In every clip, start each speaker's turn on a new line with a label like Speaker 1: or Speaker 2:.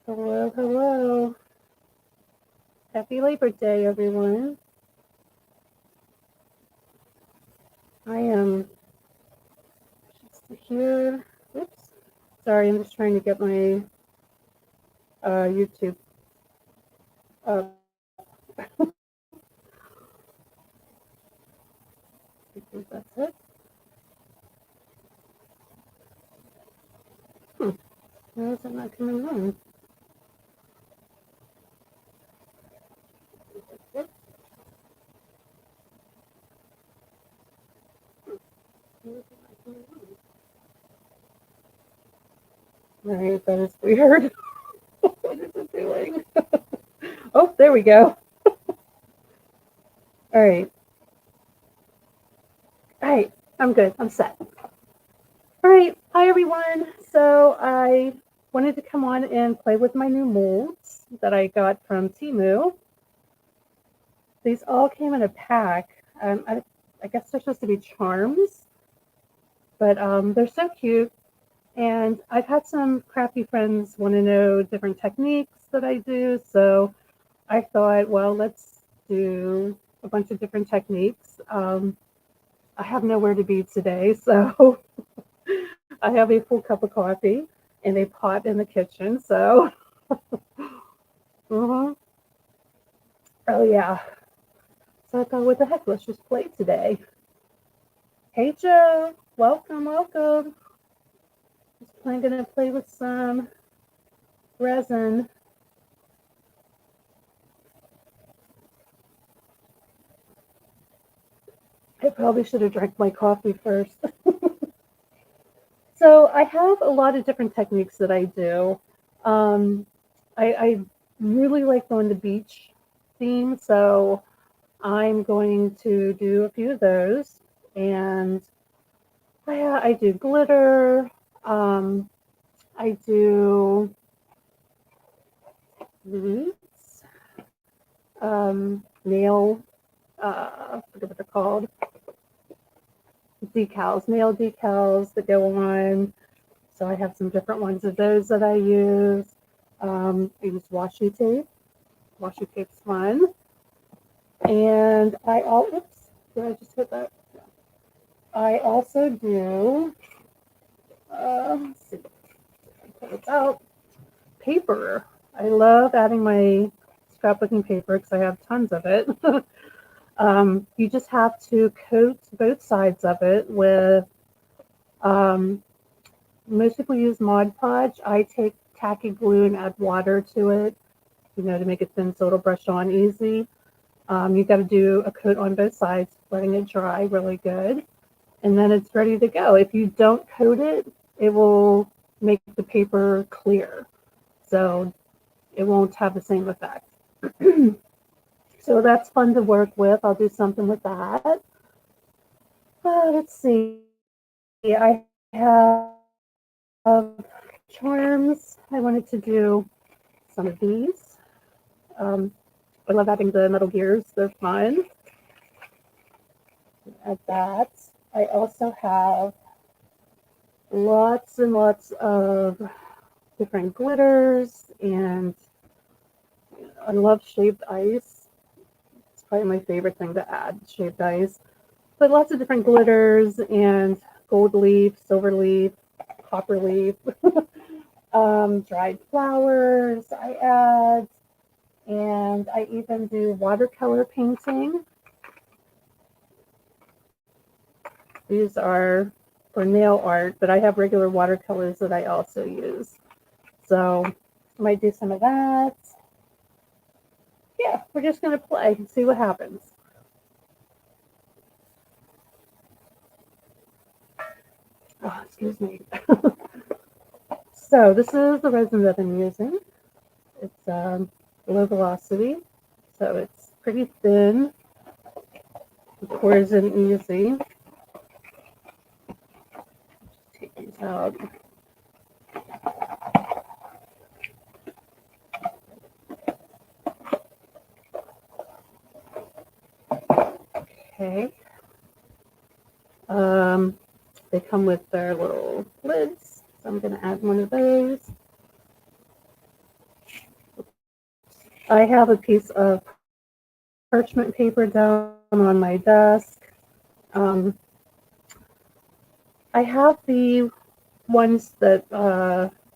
Speaker 1: Hello, hello. Happy Labor Day, everyone. I am just here. Oops. Sorry, I'm just trying to get my YouTube up. I think that's it. Hmm. Why is it not coming on? Why is it not coming on? All right, that is weird. What is it doing? Oh, there we go. All right. All right. I'm good. I'm set. All right. Hi, everyone. So I wanted to come on and play with my new molds that I got from Temu. These all came in a pack. I guess they're supposed to be charms, but they're so cute. And I've had some crafty friends want to know different techniques that I do. So I thought, well, let's do a bunch of different techniques. I have nowhere to be today, so I have a full cup of coffee and a pot in the kitchen. So, uh-huh. Oh, yeah. So I thought, what the heck, let's just play today. Hey, Joe. Welcome, welcome. I'm going to play with some resin. I probably should have drank my coffee first. So I have a lot of different techniques that I do. Um, I really like going to beach theme, so I'm going to do a few of those. And I do glitter. Um, I do roots, nail, I forget what they're called, decals, nail decals that go on. So I have some different ones of those that I use. I use washi tape. Washi tape's fun. And oops, did I just hit that? Yeah. I also do, let's see, pull this out, paper. I love adding my scrapbooking paper because I have tons of it. You just have to coat both sides of it with, um, most people use Mod Podge. I take tacky glue and add water to it, to make it thin so it'll brush on easy. You got to do a coat on both sides, letting it dry really good. And then it's ready to go. If you don't coat it, it will make the paper clear. So it won't have the same effect. So that's fun to work with. I'll do something with that. Let's see. I have charms. I wanted to do some of these. Um, I love having the metal gears. They're fun. Add that. I also have lots and lots of different glitters, and I love shaved ice. It's probably my favorite thing to add, shaved ice. But lots of different glitters and gold leaf, silver leaf, copper leaf, dried flowers I add, and I even do watercolor painting. These are for nail art, but I have regular watercolors that I also use. So I might do some of that. Yeah, we're just going to play and see what happens. Oh, excuse me. So this is the resin that I'm using. It's low velocity, so it's pretty thin. It pours in easy. Take these out. Okay. They come with their little lids, so I'm going to add one of those. I have a piece of parchment paper down on my desk. Um, I have the ones that,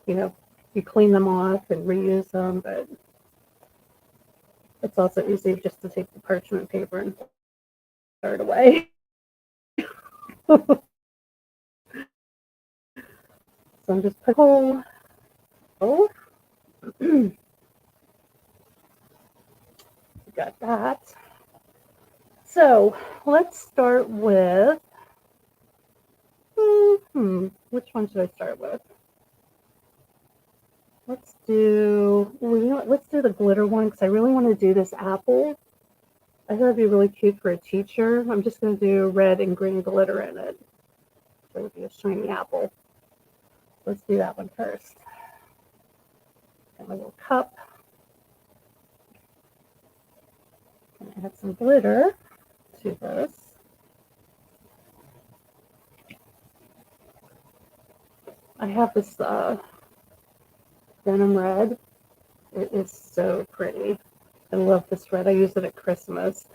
Speaker 1: you know, you clean them off and reuse them, but it's also easy just to take the parchment paper and throw it away. So I'm just putting hole. Oh, got that. So let's start with, which one should I start with? Let's do, well, you know what, let's do the glitter one because I really want to do this apple. I thought it'd be really cute for a teacher. I'm just going to do red and green glitter in it. So it'll be a shiny apple. Let's do that one first. Got my little cup. And add some glitter to this. I have this denim red. It is so pretty. I love this red. I use it at Christmas.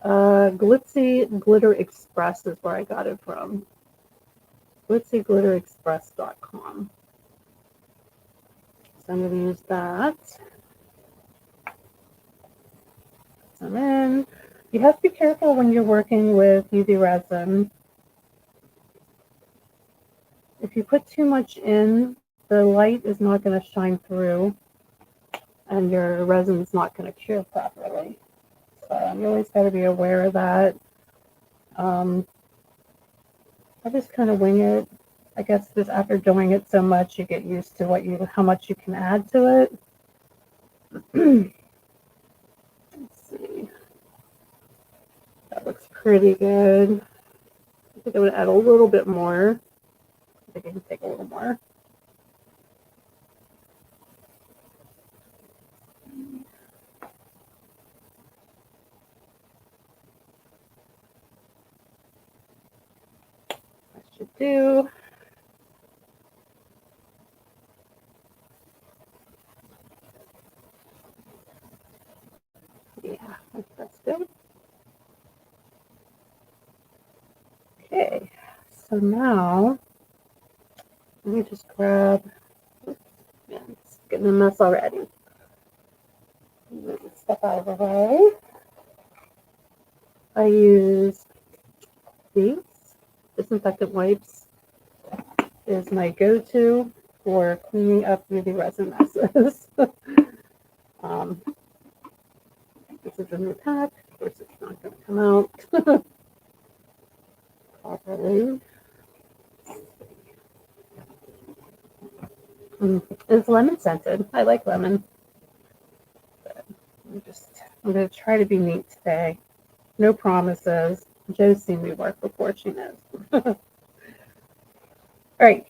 Speaker 1: Glitzy Glitter Express is where I got it from. glitzyglitterexpress.com. So I'm going to use that. Put some in. You have to be careful when you're working with UV resin. If you put too much in, the light is not going to shine through and your resin is not going to cure properly. So you always got to be aware of that. I just kind of wing it. I guess just after doing it so much, you get used to how much you can add to it. Let's see. That looks pretty good. I think I'm going to add a little bit more. I think I can take a little more. That should do. Yeah, that's good. Okay, so now let me just grab, yeah, it's getting a mess already. Move this stuff out of the way. I use these disinfectant wipes is my go-to for cleaning up UV resin messes. um, this is a new pack. Of course, it's not going to come out properly. It's lemon scented. I like lemon. But I'm going to try to be neat today. No promises. Jo's seen me work before, she knows. All right.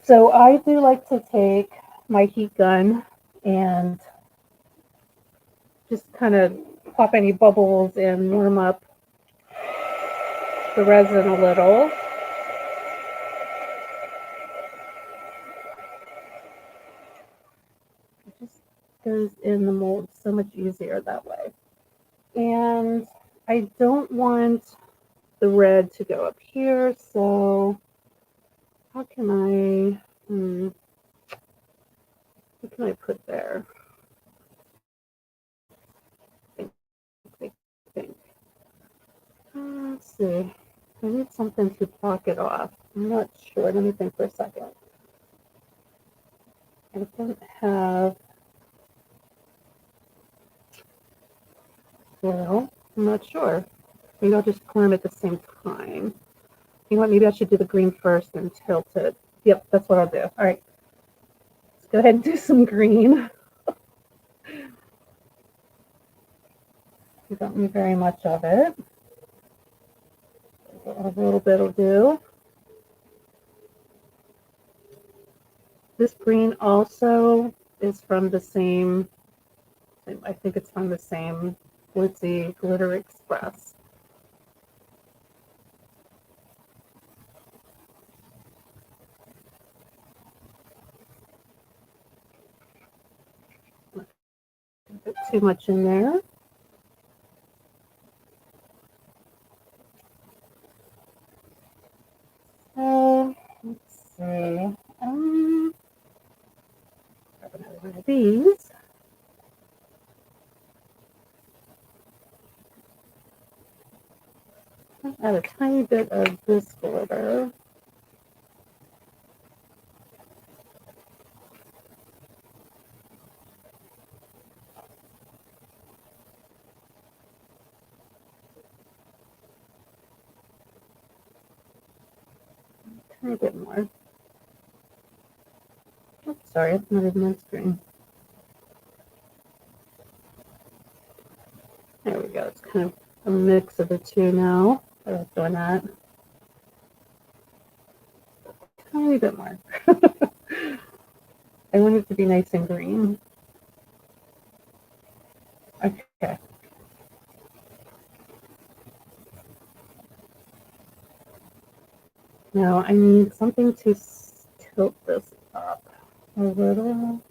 Speaker 1: So I do like to take my heat gun and just kind of pop any bubbles and warm up the resin a little. It just goes in the mold so much easier that way. And I don't want the red to go up here, so how can what can I put there? I think. Let's see. I need something to block it off. I'm not sure. Let me think for a second. I don't have, well, I'm not sure. Maybe I'll just pour them at the same time. You know what? Maybe I should do the green first and tilt it. Yep, that's what I'll do. All right. Let's go ahead and do some green. You don't need very much of it. A little bit will do. This green also is from the same, I think it's from the same Glitzy Glitter Express. too much in there. So let's see. Grab another one of these. Add a tiny bit of this glitter. A tiny bit more. Oops, sorry, it's not even on screen. There we go. It's kind of a mix of the two now. I was doing that. A tiny bit more. I want it to be nice and green. Okay. Now I need something to tilt this up a little.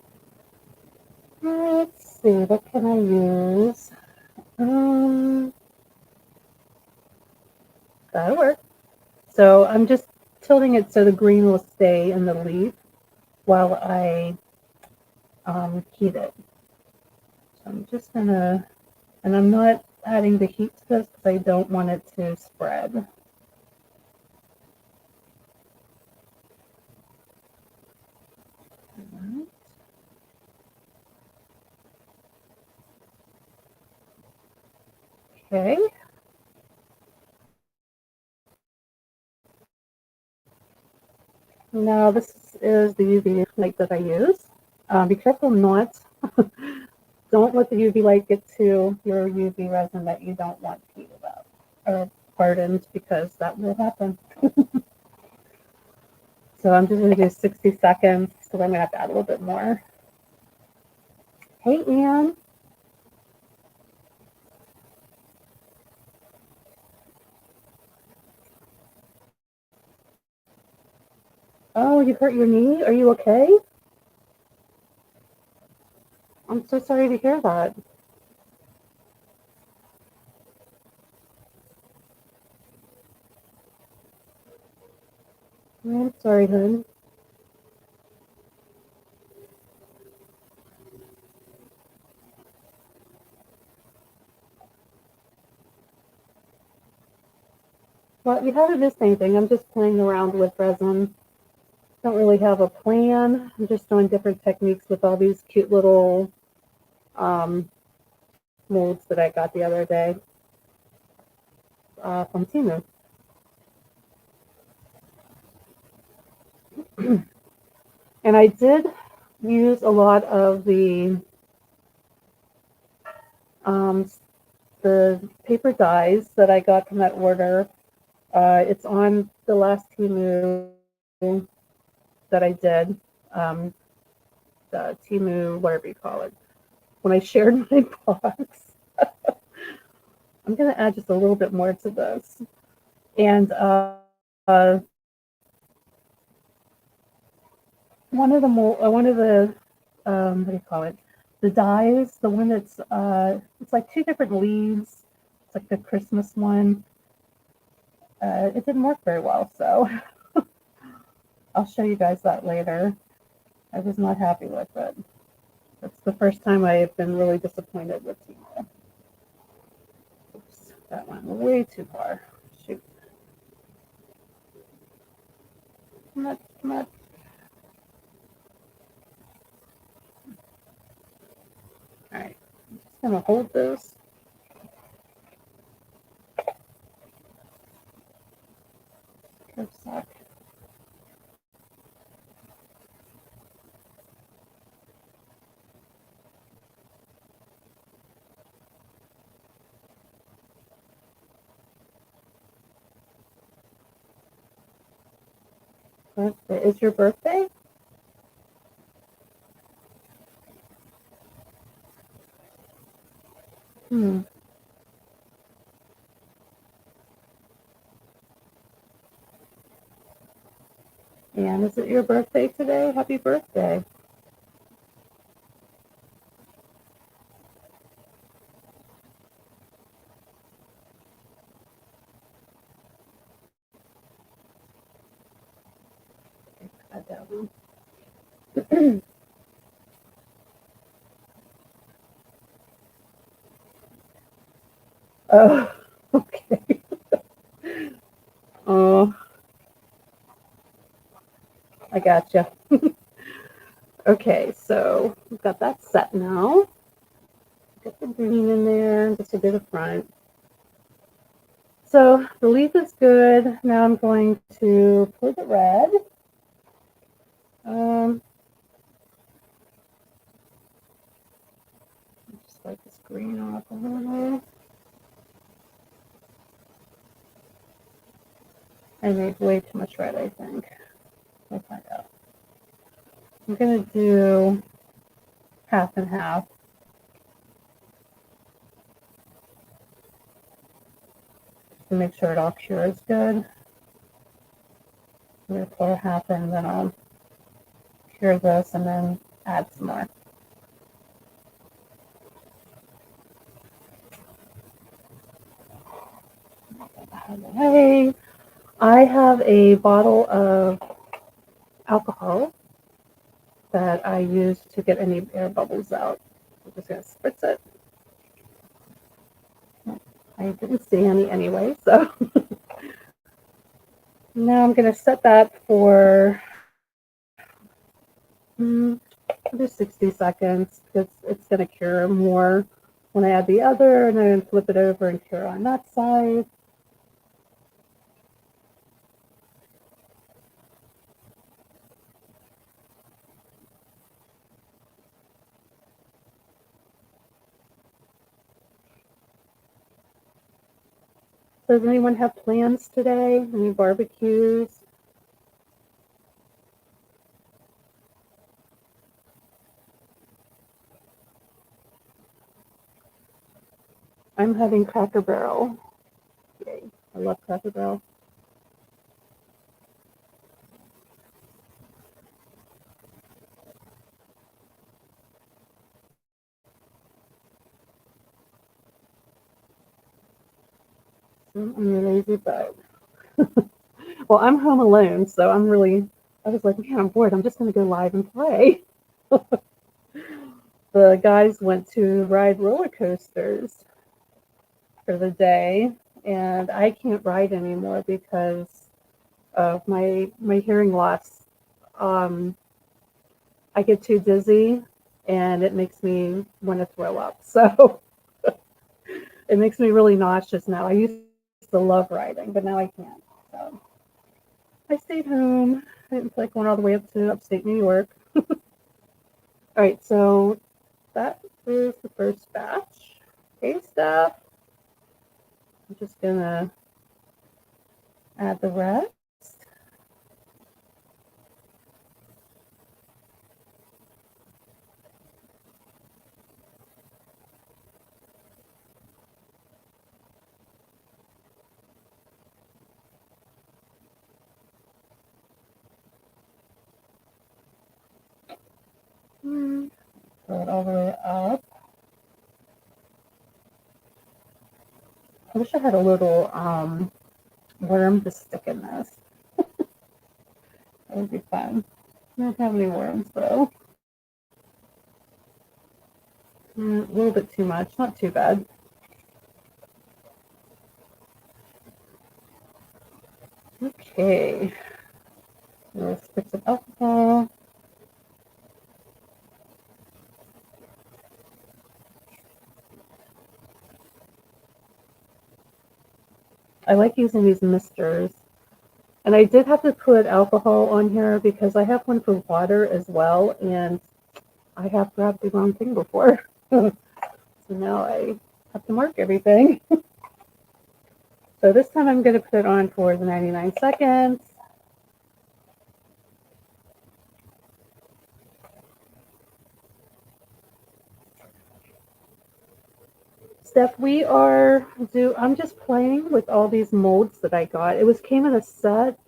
Speaker 1: Let's see, what can I use? That'll work. So I'm just tilting it so the green will stay in the leaf while I heat it. So I'm just gonna, and I'm not adding the heat to this because I don't want it to spread. Okay. Now this is the UV light that I use. Be careful not, don't let the UV light get to your UV resin that you don't want heated up or hardened, because that will happen. So I'm just going to do 60 seconds, so I'm going to have to add a little bit more. Hey, Ann. Oh, you hurt your knee? Are you okay? I'm so sorry to hear that. I'm sorry, hon. Well, you haven't missed anything. I'm just playing around with resin. Don't really have a plan. I'm just doing different techniques with all these cute little molds that I got the other day from Temu. And I did use a lot of the paper dies that I got from that order. It's on the last Temu that I did, the Temu, whatever you call it. When I shared my box, I'm going to add just a little bit more to this. And one of the what do you call it? The dies, the one that's it's like two different leaves. It's like the Christmas one. It didn't work very well, so I'll show you guys that later. I was not happy with it. That's the first time I've been really disappointed with Temu. Oops, that went way too far. Shoot. Come on, come on. All right, I'm just gonna hold this. For a sec. Birthday. Is your birthday? Hmm. And is it your birthday today? Happy birthday. down. Oh, okay. Oh, I gotcha. Okay, so we've got that set now. Get the green in there, just a bit of front. So the leaf is good. Now I'm going to pour the red. Just like this green off a little. I made way too much red, I think. We'll find out. I'm going to do half and half. To make sure it all cures good. I'm going to pour half in, then I'll cure this and then add some more. Hey, I have a bottle of alcohol that I use to get any air bubbles out. I'm just going to spritz it. I didn't see any anyway, so now I'm going to set that for 60 seconds because it's going to cure more when I add the other, and then flip it over and cure on that side. So does anyone have plans today? Any barbecues? I'm having Cracker Barrel. Yay. I love Cracker Barrel. I'm your lazy bug. Well, I'm home alone, so I was like, man, I'm bored. I'm just going to go live and play. The guys went to ride roller coasters for the day, and I can't ride anymore because of my hearing loss. I get too dizzy, and it makes me want to throw up. So it makes me really nauseous now. I used to love riding, but now I can't. So I stayed home. I didn't feel like going all the way up to upstate New York. All right, so that is the first batch. Okay, stuff. I'm just gonna add the rest. Fill it all the way up. I wish I had a little worm to stick in this. That would be fun. I don't have any worms though. A little bit too much, not too bad. Okay. A little spritz of alcohol. I like using these misters. And I did have to put alcohol on here because I have one for water as well, and I have grabbed the wrong thing before. So now I have to mark everything. So this time I'm going to put it on for the 99 seconds. Steph, I'm just playing with all these molds that I got. Came in a set.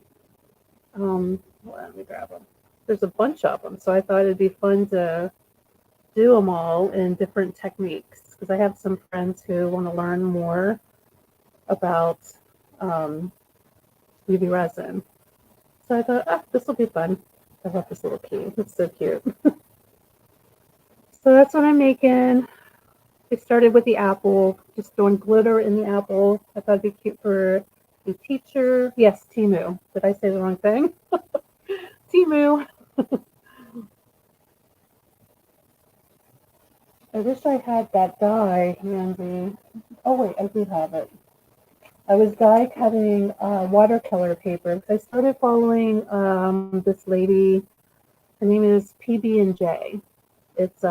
Speaker 1: Let me grab them. There's a bunch of them, so I thought it'd be fun to do them all in different techniques because I have some friends who want to learn more about UV resin. So I thought, this will be fun. I love this little key. It's so cute. So that's what I'm making. I started with the apple, just doing glitter in the apple. I thought it'd be cute for the teacher. Yes, Timu. Did I say the wrong thing? Timu. I wish I had that die handy. Oh wait, I do have it. I was die cutting watercolor paper. I started following this lady. Her name is PB&J. It's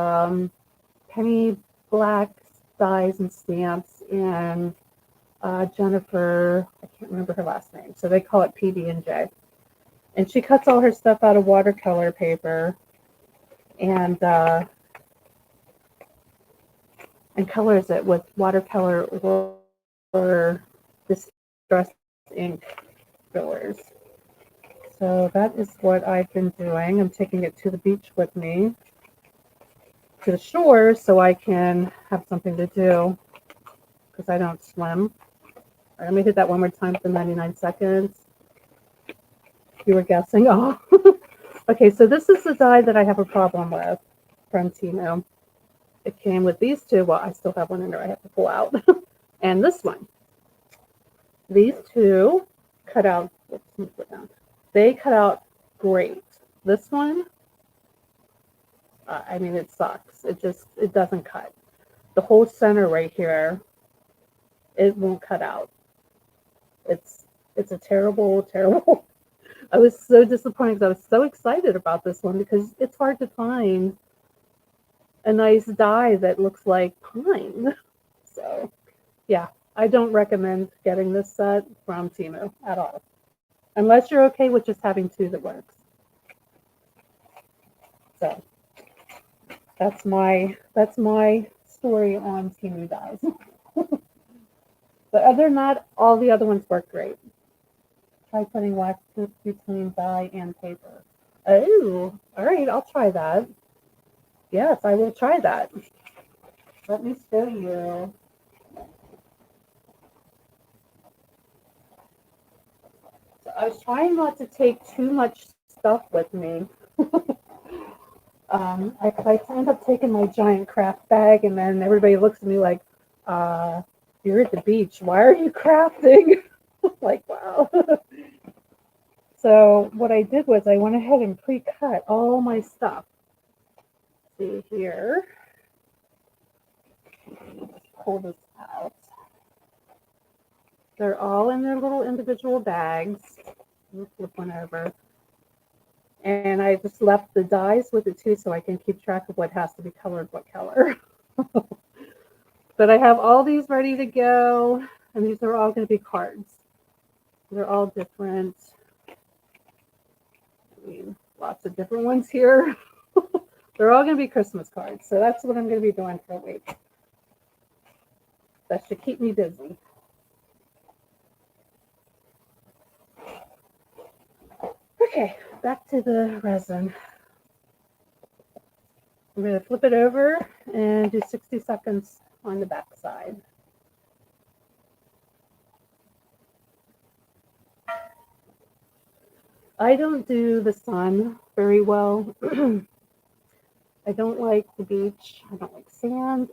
Speaker 1: Penny Black Dyes and Stamps, and Jennifer, I can't remember her last name, so they call it PB&J. And she cuts all her stuff out of watercolor paper and colors it with watercolor or distress ink fillers. So that is what I've been doing. I'm taking it to the beach with me, to the shore, so I can have something to do because I don't swim. All right, let me hit that one more time for 99 seconds. You were guessing. Oh, okay. So this is the die that I have a problem with from Temu. It came with these two. Well, I still have one in there I have to pull out. And this one. These two cut out. Oops, let me put it down. They cut out great. This one, I mean, it sucks. It doesn't cut. The whole center right here, it won't cut out. It's a terrible, terrible. I was so disappointed because I was so excited about this one because it's hard to find a nice die that looks like pine. So, yeah, I don't recommend getting this set from Temu at all, unless you're okay with just having two that works. So, that's my story on Temu dies. But other than that, all the other ones work great. Try putting wax between die and paper. Oh, all right, I'll try that. Yes, I will try that. Let me show you. So I was trying not to take too much stuff with me. I end up taking my giant craft bag, and then everybody looks at me like, you're at the beach. Why are you crafting? Like, wow. So what I did was I went ahead and pre-cut all my stuff. See here. Let's pull this out. They're all in their little individual bags. Let me flip one over. And I just left the dies with it too, so I can keep track of what has to be colored what color. But I have all these ready to go, and these are all going to be cards. They're all different. I mean, lots of different ones here. They're all going to be Christmas cards, so that's what I'm going to be doing for a week. That should keep me busy. Okay, back to the resin. I'm going to flip it over and do 60 seconds on the back side. I don't do the sun very well. I don't like the beach. I don't like sand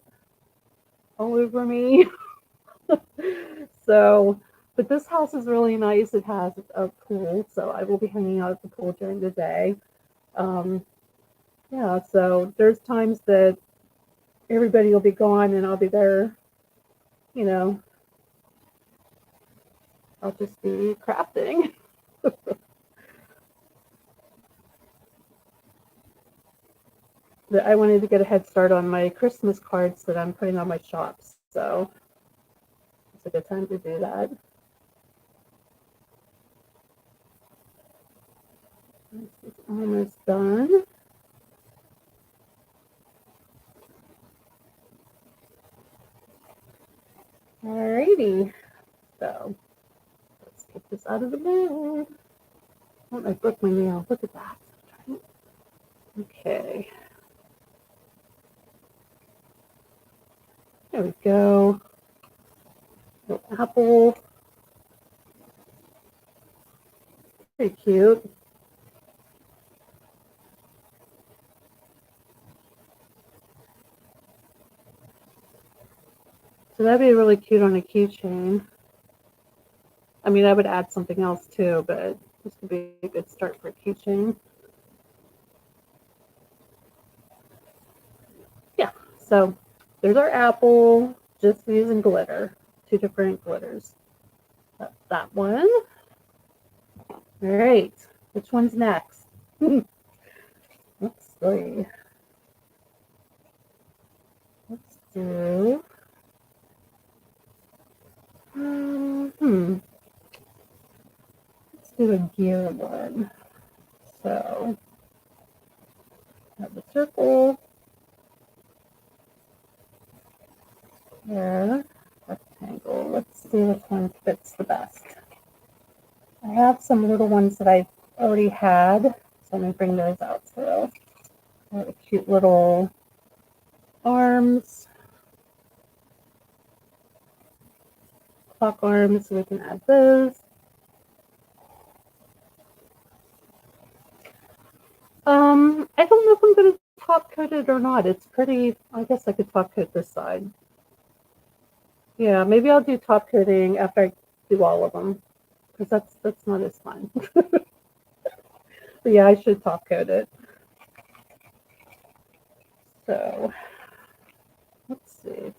Speaker 1: all over me. So, but this house is really nice. It has a pool, so I will be hanging out at the pool during the day. Yeah, so there's times that everybody will be gone and I'll be there, you know, I'll just be crafting. But I wanted to get a head start on my Christmas cards that I'm putting on my shops, so it's a good time to do that. This is almost done. Alrighty, so let's take this out of the bag. Oh, I broke my nail. Look at that. Okay. There we go. Little apple. Pretty cute. that'd be really cute on a keychain. I mean, I would add something else too, but this would be a good start for a keychain. Yeah, so there's our apple, just using glitter, 2 different glitters. That's that one. All right, which one's next? Let's see. Let's do. Let's do a gear one. So, have the circle, there, rectangle. Let's see which one fits the best. I have some little ones that I've already had, so let me bring those out too. I have cute little arms, clock arms, so we can add those. I don't know if I'm going to top coat it or not. It's pretty, I guess I could top coat this side. Yeah, maybe I'll do top coating after I do all of them, because that's not as fun. But yeah, I should top coat it. So, let's see.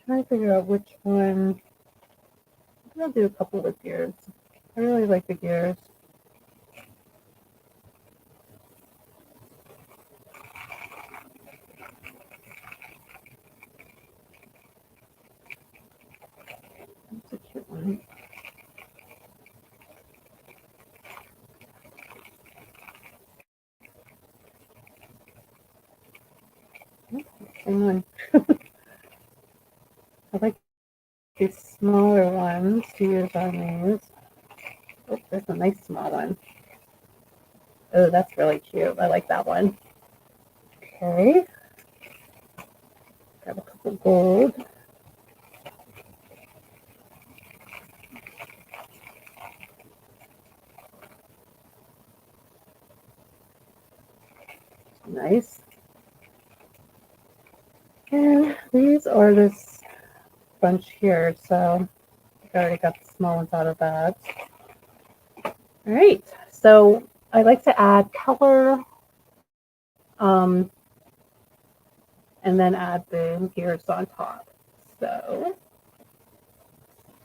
Speaker 1: Trying to figure out which one. I'll do a couple with gears. I really like the gears. That's a cute one. Hang on. I like these smaller ones to use on these. Oh, there's a nice small one. Oh, that's really cute. I like that one. Okay. Grab a couple gold. Nice. And these are this bunch here, so I already got the small ones out of that. All right, so I like to add color and then add the gears on top. So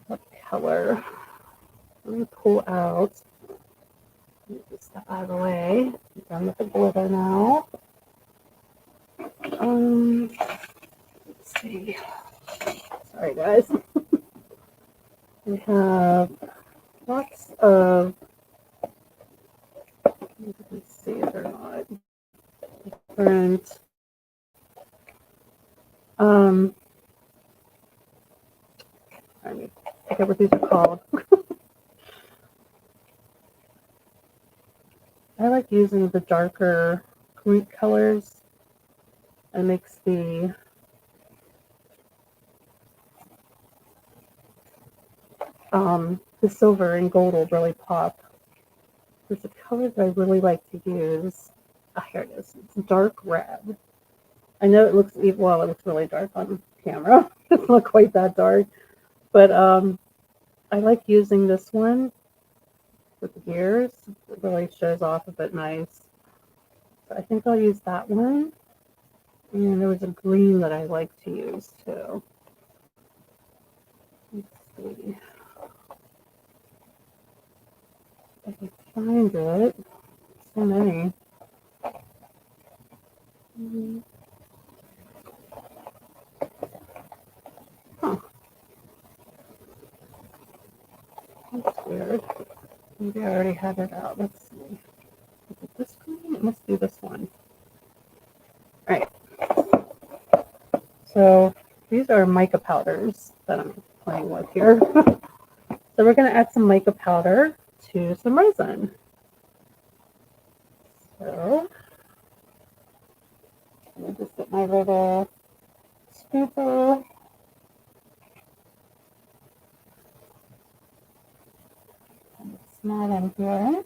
Speaker 1: what color? Let me pull out. Get this stuff out of the way. I'm done with the glitter now. Let's see. Sorry, guys. We have lots of. Let's see if they're not different. I forget what these are called. I like using the darker group colors. It makes the silver and gold will really pop. There's a color that I really like to use. Ah, here it is. It's dark red. I know it looks, well, it looks really dark on camera. It's not quite that dark. But I like using this one with the gears. It really shows off a bit nice. So I think I'll use that one. And there was a green that I like to use too. Let's see. If I can find it. So many. Huh. That's weird. Maybe I already had it out. Let's see. Is it this green? It must be this one. All right. So these are mica powders that I'm playing with here. So we're going to add some mica powder to some resin. So let me just get my little scooper. that in here.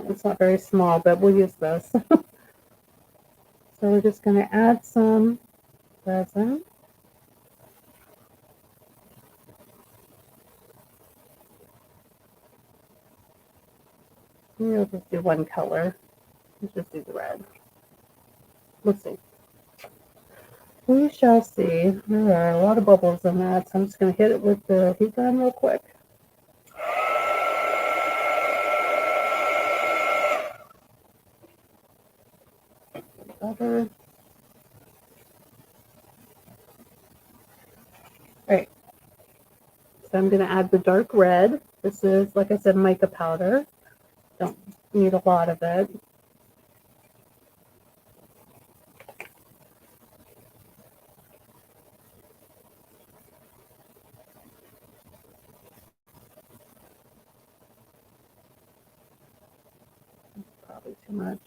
Speaker 1: It's not very small, but we'll use this. So we're just going to add some resin. We'll just do one color. Let's just do the red. Let's see. We shall see. There are a lot of bubbles in that, so I'm just going to hit it with the heat gun real quick. Butter. Alright, so I'm going to add the dark red. This is, like I said, mica powder. Don't need a lot of it. Probably too much.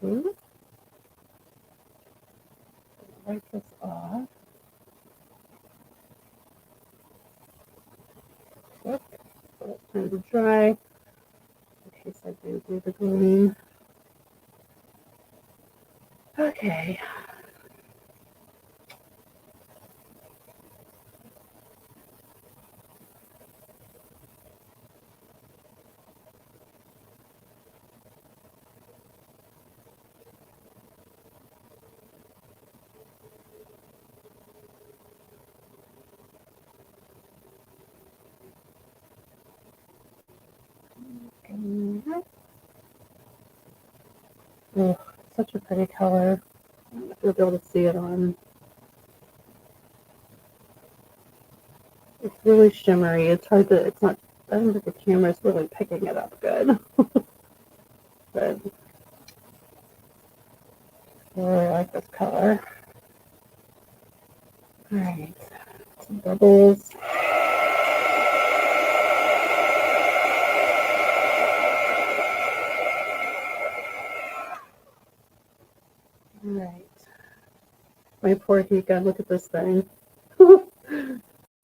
Speaker 1: Ooh. Wipe this off. Look, so it's time to dry. In case I do the green. Okay. Oh, such a pretty color. I don't know if you'll be able to see it on. It's really shimmery. It's hard to, it's not, I don't think the camera's really picking it up good. But I really like this color. Alright, some bubbles. Alright. My poor heat gun, look at this thing.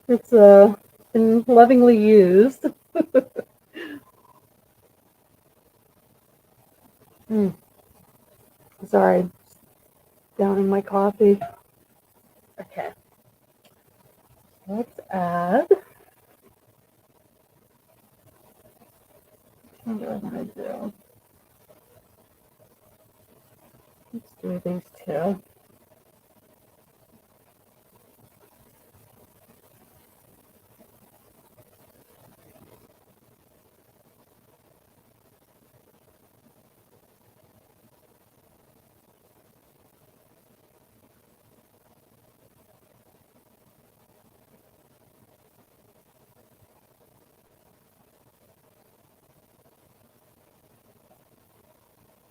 Speaker 1: It's been lovingly used. Sorry, downing my coffee. Okay. Let's add. What do I want to do? Let's do these two.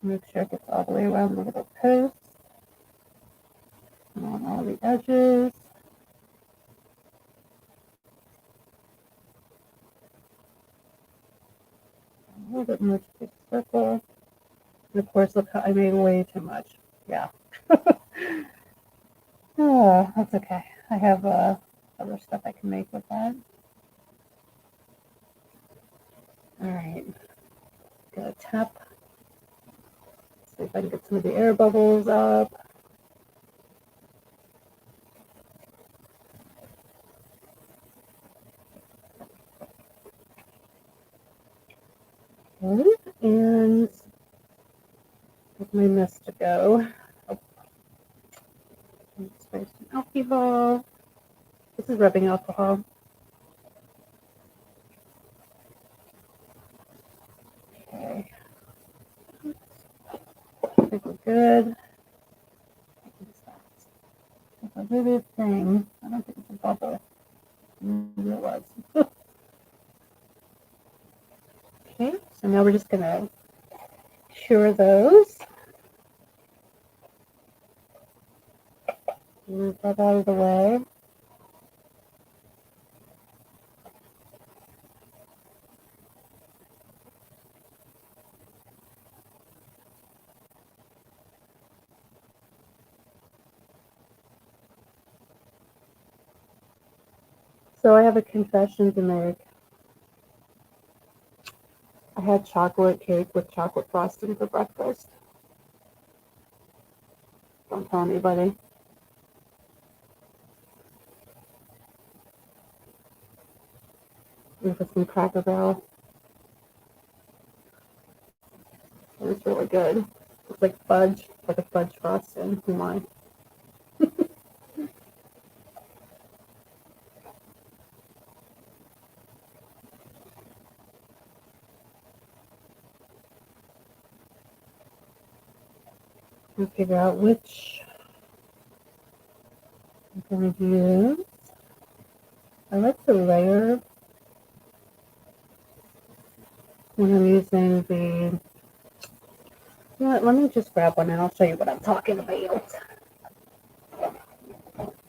Speaker 1: Make sure it gets all the way around the little post. And on all the edges. A little bit more to the circle. And of course, look how I made way too much. Yeah. Oh, that's okay. I have other stuff I can make with that. Alright. Gonna tap. See if I can get some of the air bubbles up. Okay. And with my mist to go. Oh. Spray some alcohol. This is rubbing alcohol. Okay. I think we're good. It's a vivid thing. I don't think it's a bubble. Maybe it was. Okay, so now we're just going to cure those. Move that out of the way. So I have a confession to make. I had chocolate cake with chocolate frosting for breakfast. Don't tell anybody. And with some Cracker Barrel. It was really good. It's like fudge, like a fudge frosting. Oh my. I'll figure out which I'm going to use. I like the layer when I'm using the. You know what, let me just grab one and I'll show you what I'm talking about.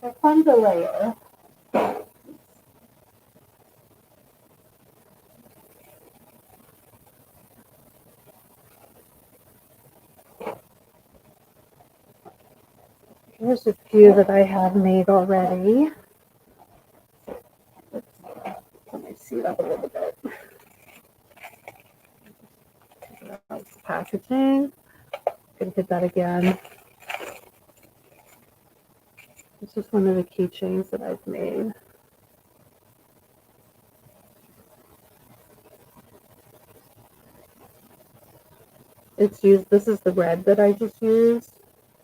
Speaker 1: I found the layer. Here's a few that I have made already. Let me see that a little bit. That's the packaging. Gonna hit that again. This is one of the keychains that I've made. It's used. This is the red that I just used.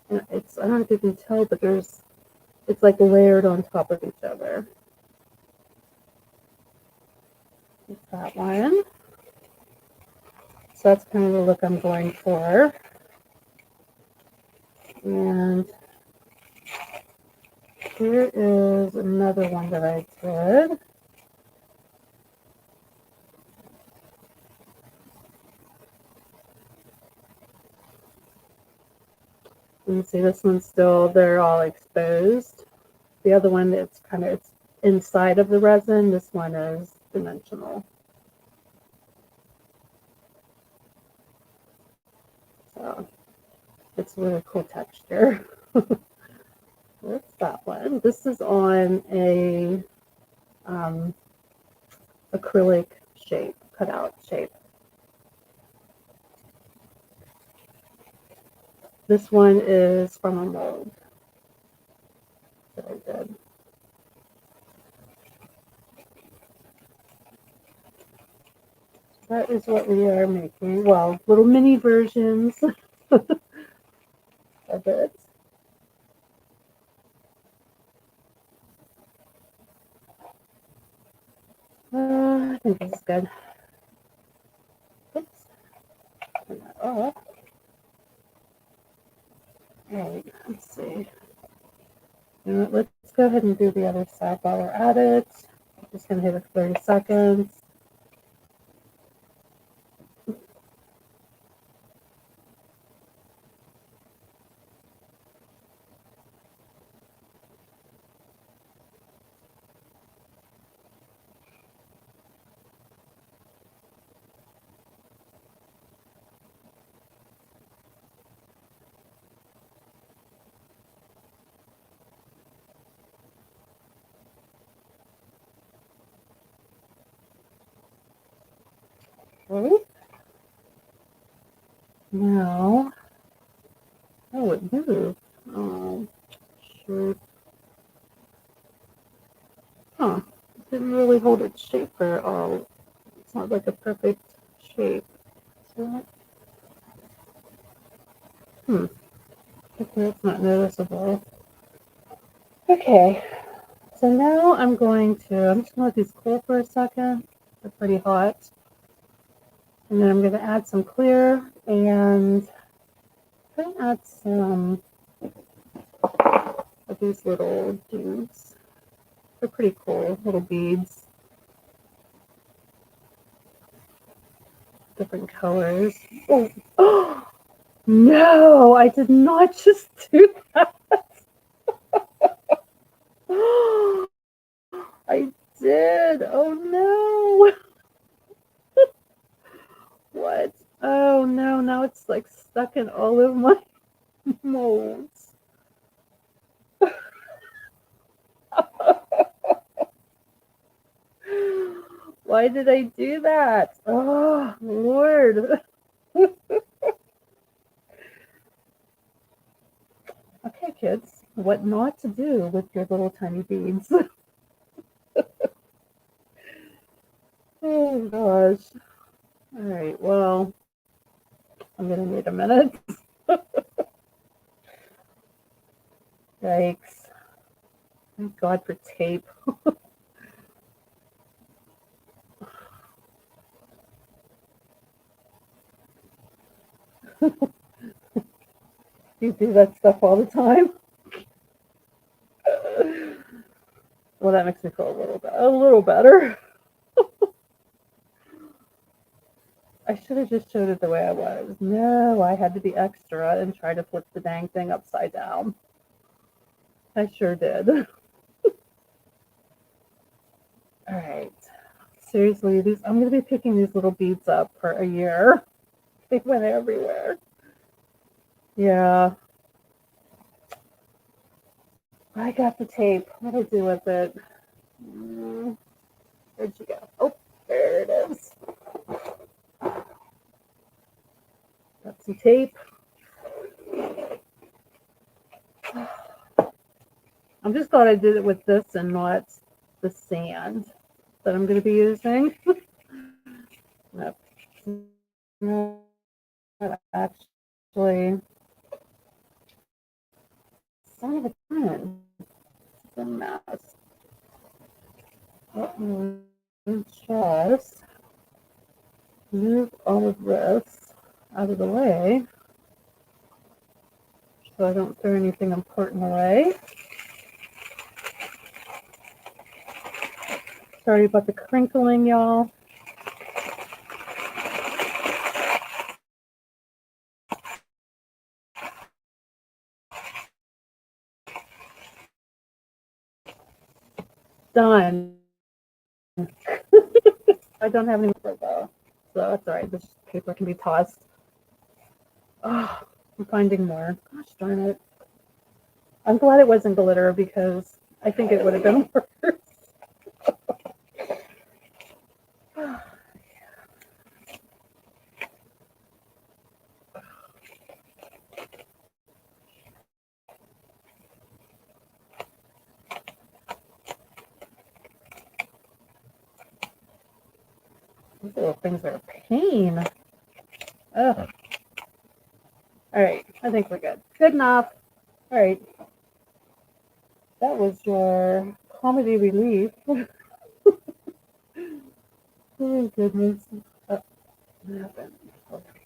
Speaker 1: And it's, I don't know if you can tell, but it's like layered on top of each other. It's that one. So that's kind of the look I'm going for. And here is another one that I did. You can see this one's still, they're all exposed. The other one, it's inside of the resin. This one is dimensional. So it's a really cool texture. What's that one? This is on a acrylic shape, cutout shape. This one is from a mold that I did. That is what we are making. Well, little mini versions of it. I think this is good. Oops. Turn that off. All right, let's see. You know what, let's go ahead and do the other side while we're at it. I'm just going to hit it for 30 seconds. Right? Now, oh, it moved. Oh, shoot. Huh. It didn't really hold its shape for all. It's not like a perfect shape. So, hopefully it's not noticeable. Okay. So now I'm just going to let these cool for a second. They're pretty hot. And then I'm going to add some clear and I'm going to add some of these little dudes. They're pretty cool, little beads. Different colors. Oh, oh no, I did not just do that. I did. Oh no. What? Oh no, now it's like stuck in all of my molds. Why did I do that? Oh, Lord. Okay, kids, what not to do with your little tiny beads. Oh, gosh. All right, well, I'm going to need a minute. Yikes. Thank God for tape. You do that stuff all the time. Well, that makes me feel a little better. I should have just showed it the way I was. No, I had to be extra and try to flip the dang thing upside down. I sure did. All right. Seriously, I'm going to be picking these little beads up for a year. They went everywhere. Yeah. I got the tape. What do I do with it? Where'd you go? Oh, there it is. Got some tape. I'm just glad I did it with this and not the sand that I'm going to be using. Nope. No, actually, son of a gun. It's a mess. Let me just move all of this out of the way so I don't throw anything important away. Sorry about the crinkling, y'all. Done. I don't have any more though, so that's all right. This paper can be tossed. Oh, I'm finding more. Gosh darn it. I'm glad it wasn't glitter because I think it would have been worse. These little things are a pain. Ugh. All right, I think we're good. Good enough. All right. That was your comedy relief. Oh, goodness. What happened? Oh, there we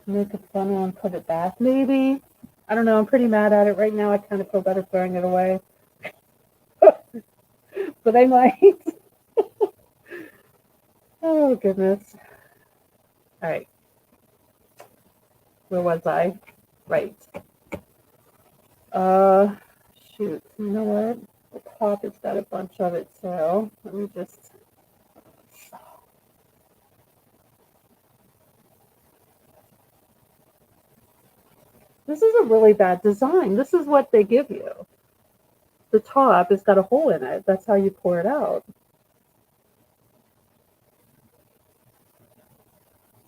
Speaker 1: go. Make a funnel and put it back, maybe? I don't know. I'm pretty mad at it right now. I kind of feel better throwing it away. But I might. Oh, goodness. All right. Where was I? Right. Uh, shoot. You know what? The top has got a bunch of it, so let me just. This is a really bad design. This is what they give you. The top has got a hole in it. That's how you pour it out.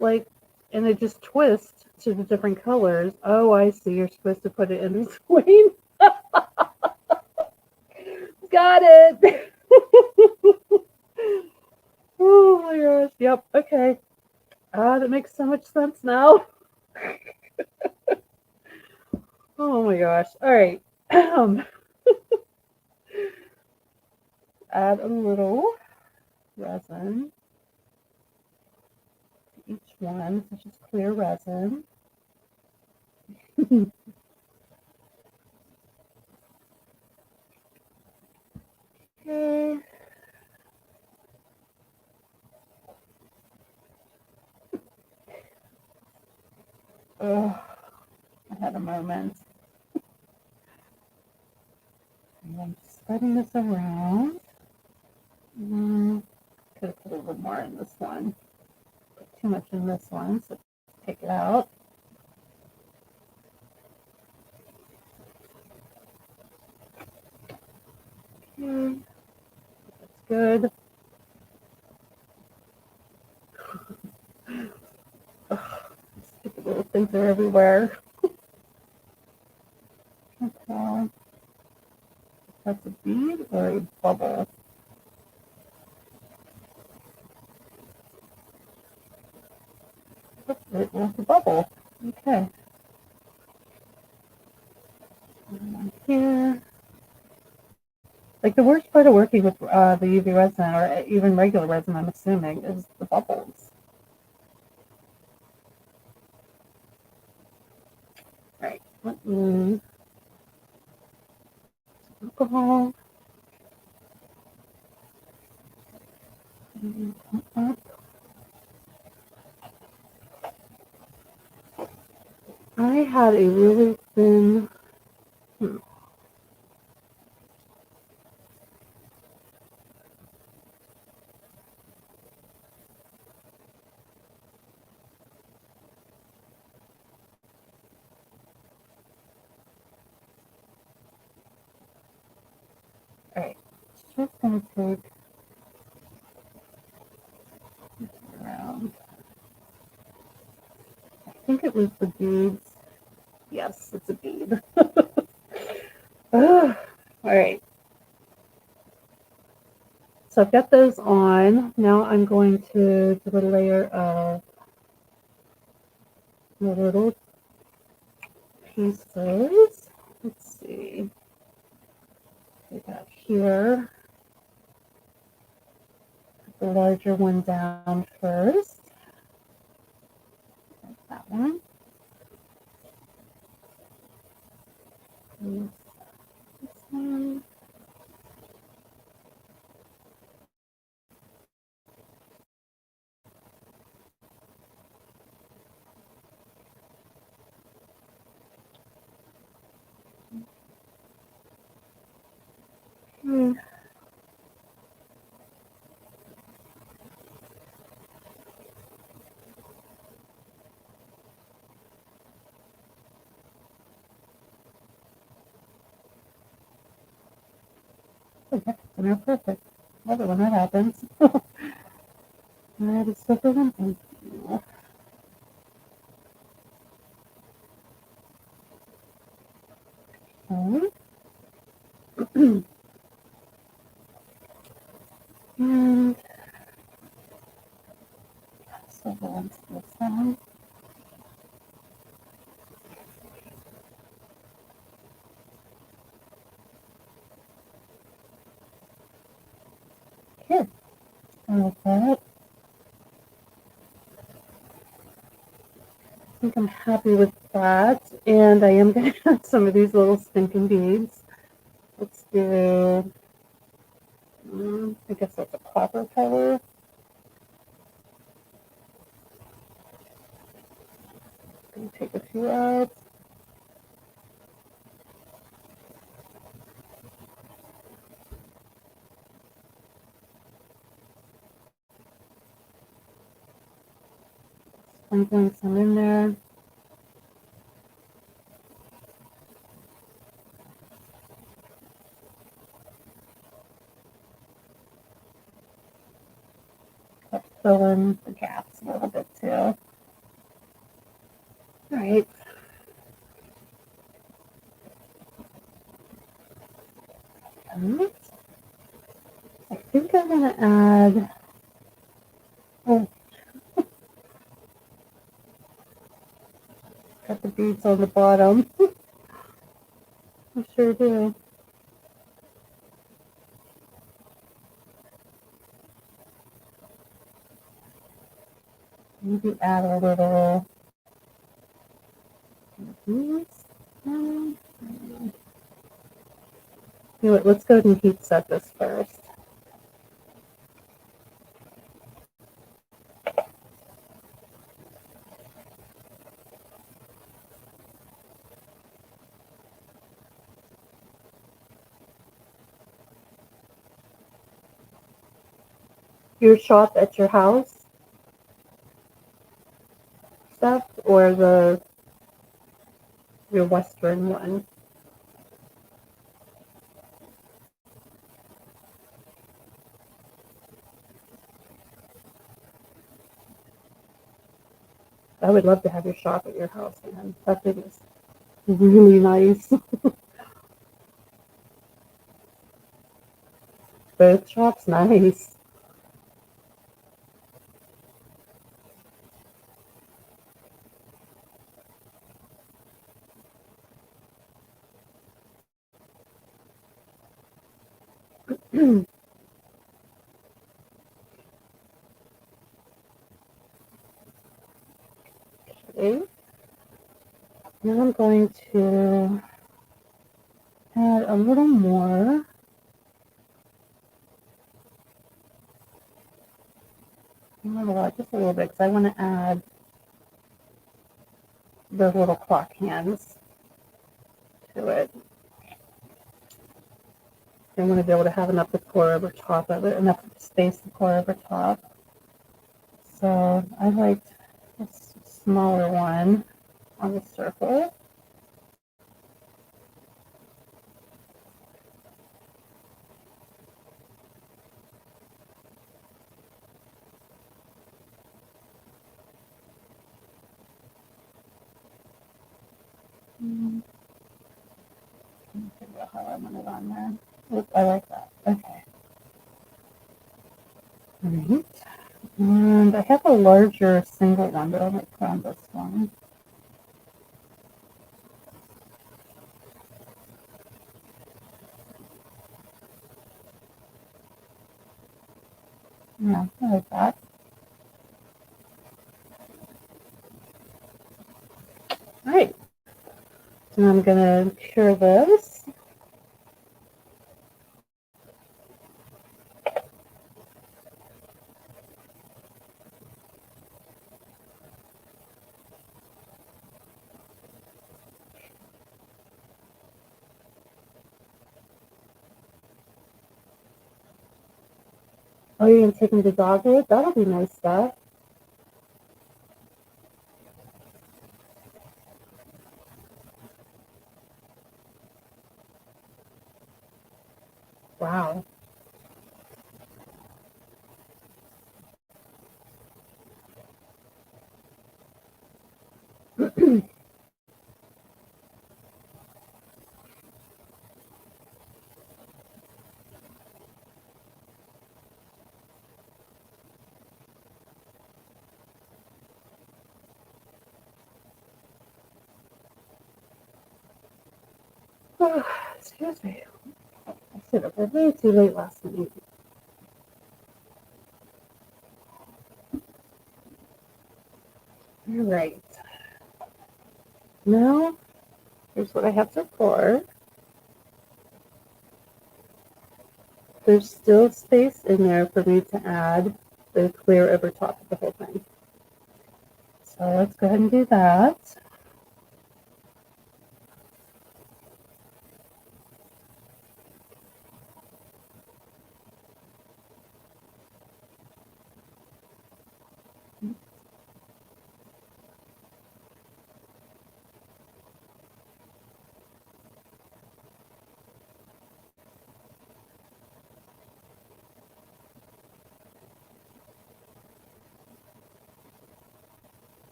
Speaker 1: Like, and it just twists to the different colors. Oh, I see. You're supposed to put it in between. Got it. Oh my gosh. Yep. Okay. That makes so much sense now. Oh my gosh. All right. Add a little resin to each one, such as clear resin. Okay. Oh, I had a moment. And I'm spreading this around. Could have put a little more in this one. Put too much in this one, so take it out. Okay, that's good. Ugh, stupid little things are everywhere. Okay, that's a bead or a bubble. Oops, it was a bubble. Okay. Here. Like the worst part of working with the UV resin or even regular resin, I'm assuming, is the bubbles. Right. Let me alcohol. I had a really thin. Hmm, all right. Just gonna take around. I think it was the beads. Yes, it's a bead. All right. So I've got those on. Now I'm going to do a layer of the little pieces. Let's see. We got here the larger one down first. That one. And this one. Hmm. Oh, that's near perfect. Love it when that happens. That is so good. Thank you. Okay. And so go on to this side. Here. Like that. I think I'm happy with that. And I am going to add some of these little stinking beads. Let's do, I guess that's a copper color. I'm going to take a few out. Sprinkling some in there. Let's fill in the gaps a little bit too. All right. I think I'm going to add, oh, got the beads on the bottom. I sure do. Maybe add a little beads. You know what, let's go ahead and heat set this first. Your shop at your house stuff or your Western one? I would love to have your shop at your house, man. That thing is really nice. Both shops, nice. Okay. Now I'm going to add a little more. Not a lot, just a little bit, because I want to add the little clock hands to it. I want to be able to have enough to pour over top of it, enough space to pour over top. So I liked this smaller one on the circle. Figure out how I want it on there. Oops, I like that. Okay. All right. And I have a larger single one, but I might put on this one. Yeah, I like that. All right. So I'm going to cure this. Oh, you're going to take me to Dogwood? That'll be nice stuff. Wow. Oh, excuse me. I stayed up way too late last night. All right. Now, here's what I have to pour. There's still space in there for me to add the clear over top of the whole thing. So let's go ahead and do that.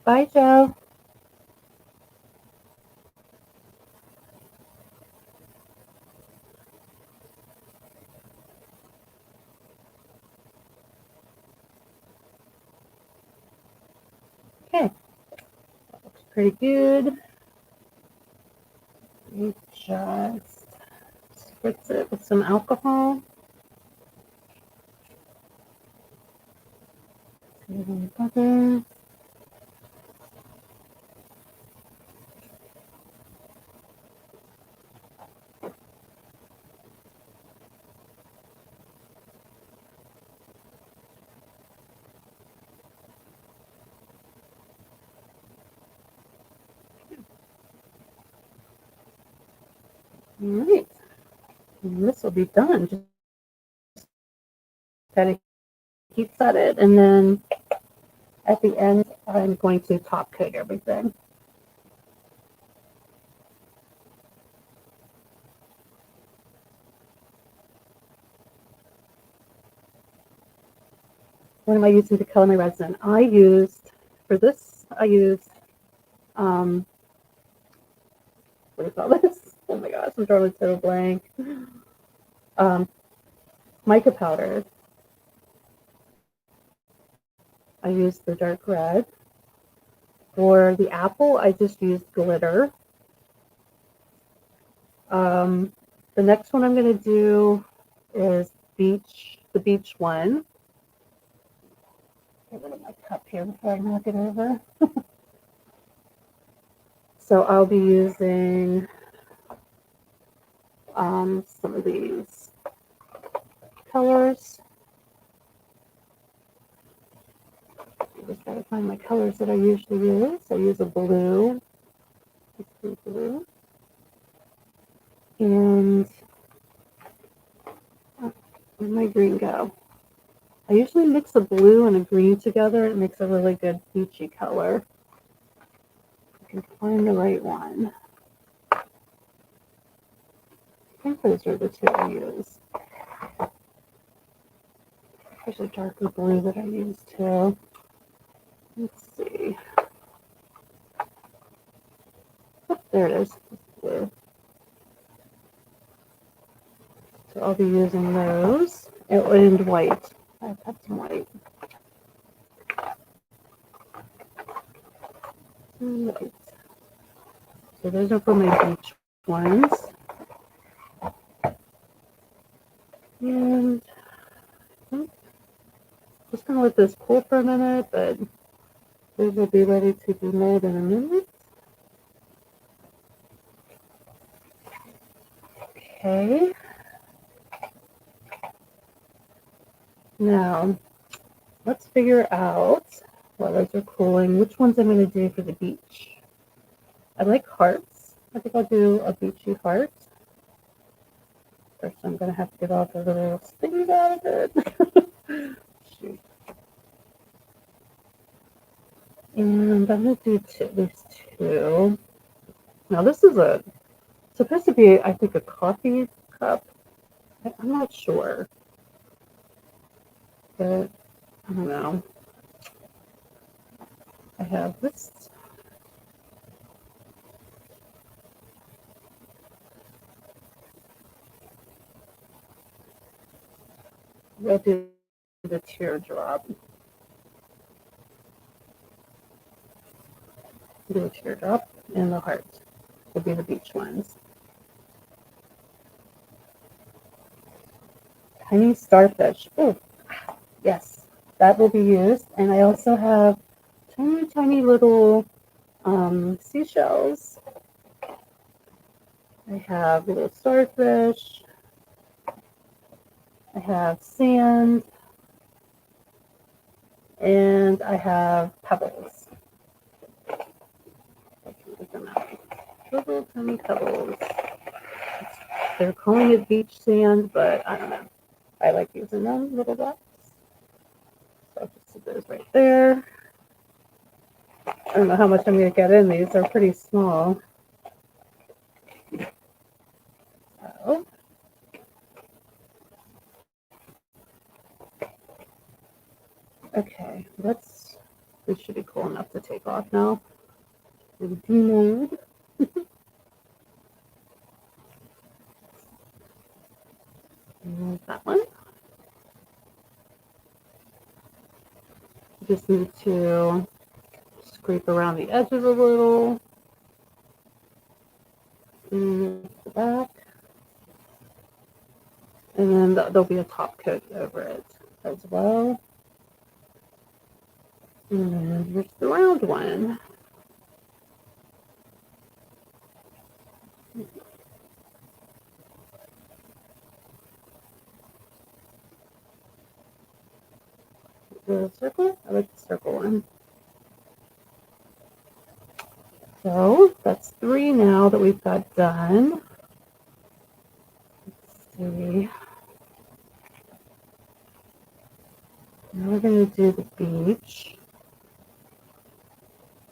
Speaker 1: Bye, Joe. Okay, that looks pretty good. You just spritz it with some alcohol. Butter. All right, and this will be done. Just kind of heat set it, and then at the end, I'm going to top coat everything. What am I using to color my resin? For this, I used, what do you call this? Oh my gosh, I'm drawing so blank. Mica powder. I used the dark red. For the apple, I just used glitter. The next one I'm going to do is the beach one. Get rid of my cup here before I knock it over. So I'll be using some of these colors. I just gotta find my colors that I usually use. I use a blue, blue, and where'd my green go? I usually mix a blue and a green together. It makes a really good beachy color. I can find the right one. I think those are the two I use. There's a darker blue that I use too. Let's see. Oh, there it is. Blue. So I'll be using those. And white. I've got some white. White. So those are for my beach ones. And just gonna let this cool for a minute, but these will be ready to be made in a minute. Okay. Now, let's figure out, while those are cooling, which ones I'm going to do for the beach. I like hearts. I think I'll do a beachy heart. First, I'm going to have to get all the little stickers out of it. Shoot. And I'm going to do at least two. Now, this is supposed to be, I think, a coffee cup. I'm not sure. But I don't know. I have this. I'll do the teardrop. Do a teardrop and the heart will be the beach ones. Tiny starfish. Oh, yes, that will be used. And I also have tiny, tiny little seashells. I have little starfish. I have sand. And I have pebbles. Little tiny pebbles. They're calling it beach sand, but I don't know. I like using them, little dots. So I'll just put those right there. I don't know how much I'm going to get in these. They're pretty small. So, okay, this should be cool enough to take off now. In D mode. And that one. Just need to scrape around the edges a little. And the back. And then there'll be a top coat over it as well. And here's the round one. The circle? I like the circle one. So that's 3 now that we've got done. Let's see. Now we're going to do the beach.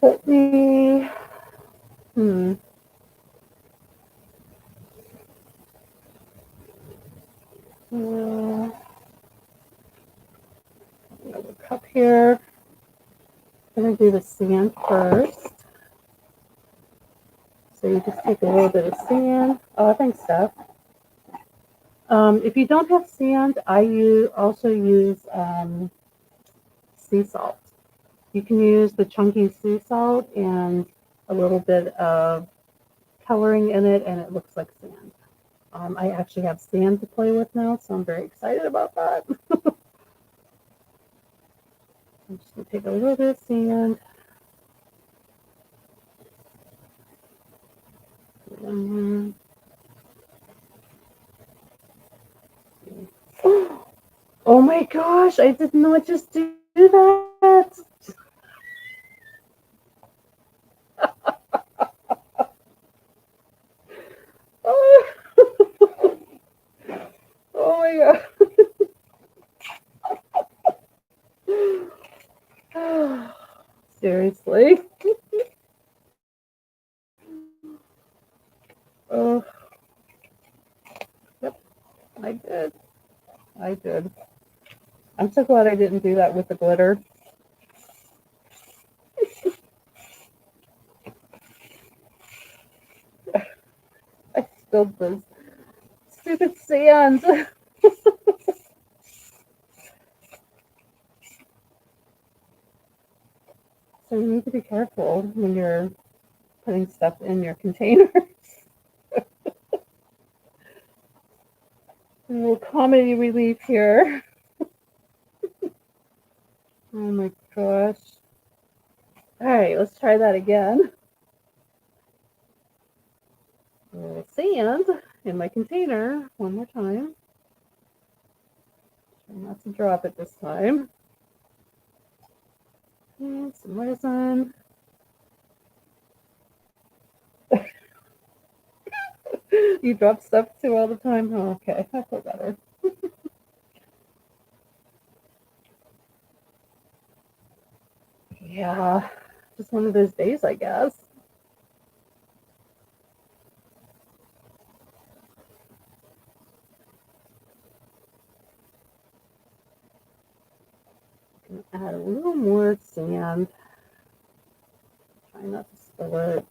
Speaker 1: Let me, another cup here. I'm going to do the sand first. So you just take a little bit of sand. Oh, thanks, Steph. If you don't have sand, I also use sea salt. You can use the chunky sea salt and a little bit of coloring in it, and it looks like sand. I actually have sand to play with now, so I'm very excited about that. I'm just going to take a little bit of sand. Oh my gosh, I did not just do that. Oh, oh my god. Seriously. Oh, yep, I did. I did. I'm so glad I didn't do that with the glitter. I spilled the stupid sand. So you need to be careful when you're putting stuff in your container. A little comedy relief here. Oh my gosh. All right, let's try that again. A little sand in my container one more time. Try not to drop it this time. And some resin. You drop stuff too all the time? Oh, okay, I feel better. Yeah, just one of those days, I guess. Add a little more sand. Try not to spill it.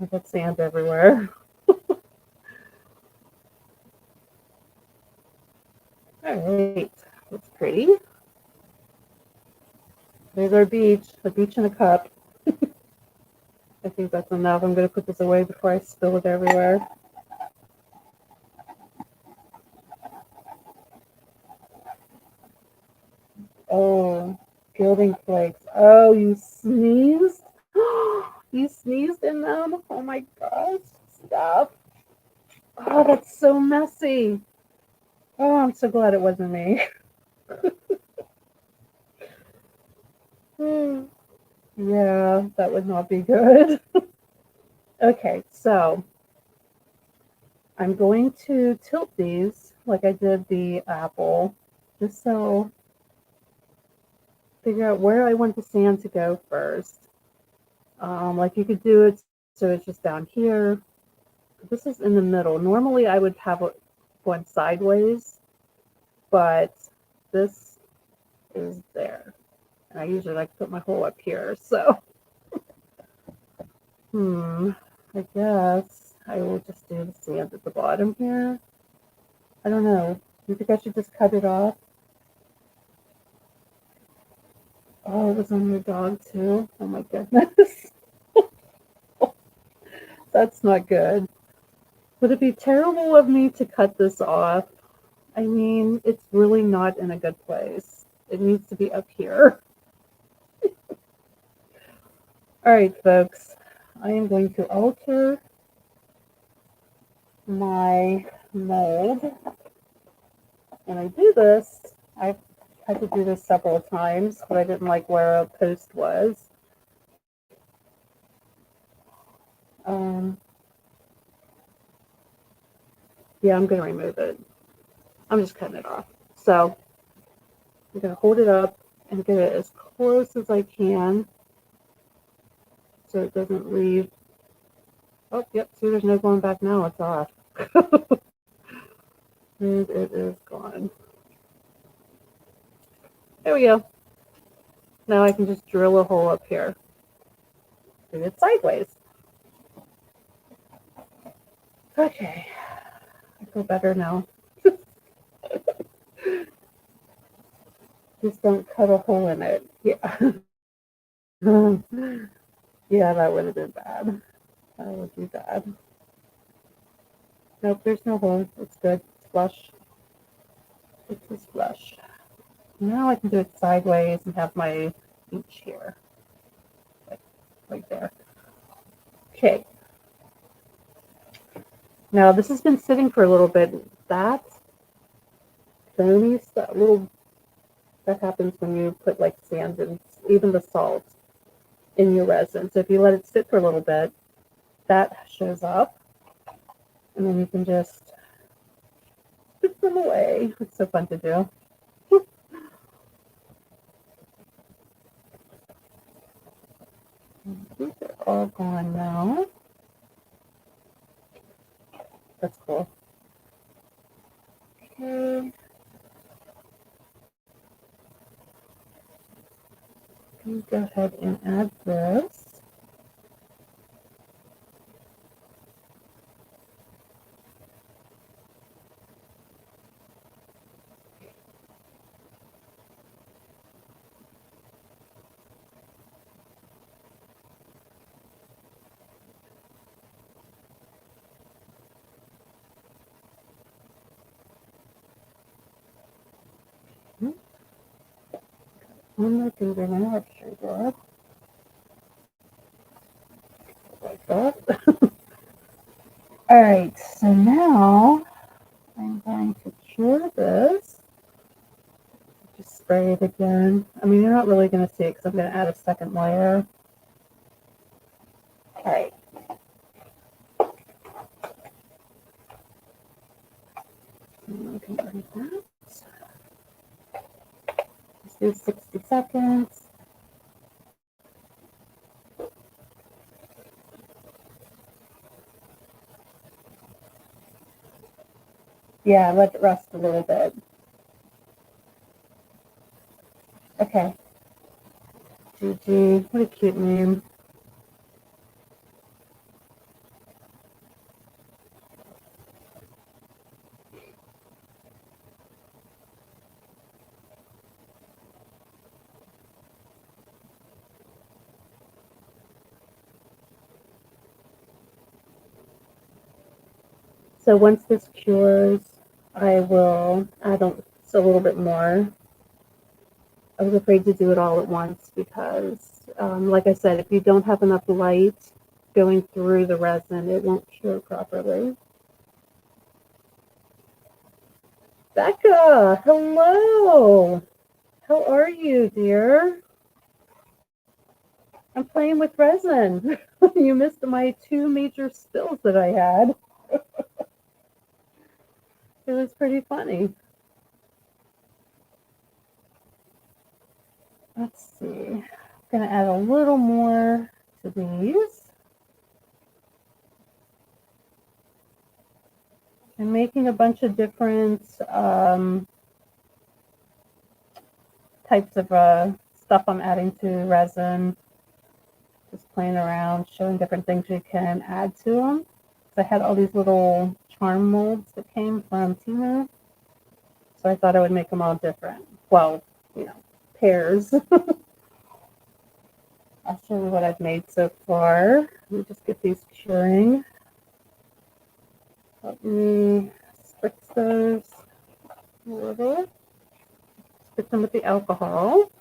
Speaker 1: I got sand everywhere. All right, that's pretty. There's our beach, a beach in a cup. I think that's enough. I'm going to put this away before I spill it everywhere. Oh, gilding flakes. Oh, you sneezed? You sneezed in them? Oh my gosh, stop. Oh, that's so messy. Oh, I'm so glad it wasn't me. Yeah, that would not be good. Okay, so I'm going to tilt these like I did the apple, just so figure out where I want the sand to go first. Like you could do it so it's just down here. This is in the middle. Normally I would have it going sideways, but this is there. And I usually like to put my hole up here, so I guess I will just do the sand at the bottom here. I don't know. You think I should just cut it off? Oh, it was on your dog too. Oh my goodness. That's not good. Would it be terrible of me to cut this off? I mean, it's really not in a good place. It needs to be up here. All right, folks. I am going to alter my mold. When I do this, I've had to do this several times, but I didn't like where a post was. Yeah, I'm going to remove it. I'm just cutting it off. So I'm going to hold it up and get it as close as I can so it doesn't leave. Oh, yep. See, there's no going back now. It's off. And it is gone. There we go. Now I can just drill a hole up here. Do it sideways. Okay. I feel better now. Just don't cut a hole in it. Yeah. Yeah, that would have been bad. That would be bad. Nope, there's no hole. It's good. It's flush. It is flush. Now I can do it sideways and have my each here. Like right there. Okay. Now this has been sitting for a little bit. That foamy stuff, that happens when you put like sand and even the salt in your resin. So if you let it sit for a little bit, that shows up. And then you can just put them away. It's so fun to do. These are all gone now. That's cool. Okay. Go ahead and add this. One more finger now, that's sure good. Like that. Alright, so now I'm going to cure this. Just spray it again. I mean, you're not really going to see it because I'm going to add a second layer. Alright. I can bring that. Let's do 60 seconds. Yeah, let it rest a little bit. Okay. Gigi, what a cute name. So once this cures, I will add a little bit more. I was afraid to do it all at once because, like I said, if you don't have enough light going through the resin, it won't cure properly. Becca, hello. How are you, dear? I'm playing with resin. You missed my 2 major spills that I had. It was pretty funny. Let's see. I'm going to add a little more to these. I'm making a bunch of different types of stuff I'm adding to resin. Just playing around, showing different things you can add to them. So I had all these little charm molds that came from Tina. So I thought I would make them all different. Well, you know, pairs. I'll show you what I've made so far. Let me just get these curing. Let me spritz those a little. Spritz them with the alcohol.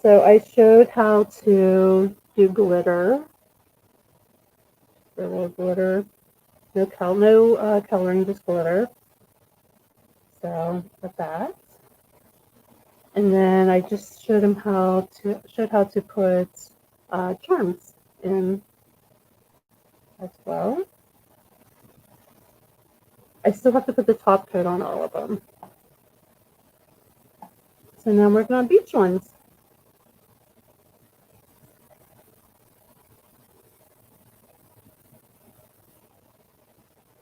Speaker 1: So I showed how to do glitter. a little glitter. No coloring, just glitter. So with that. And then I just showed him how to put charms in as well. I still have to put the top coat on all of them. So now I'm working on beach ones.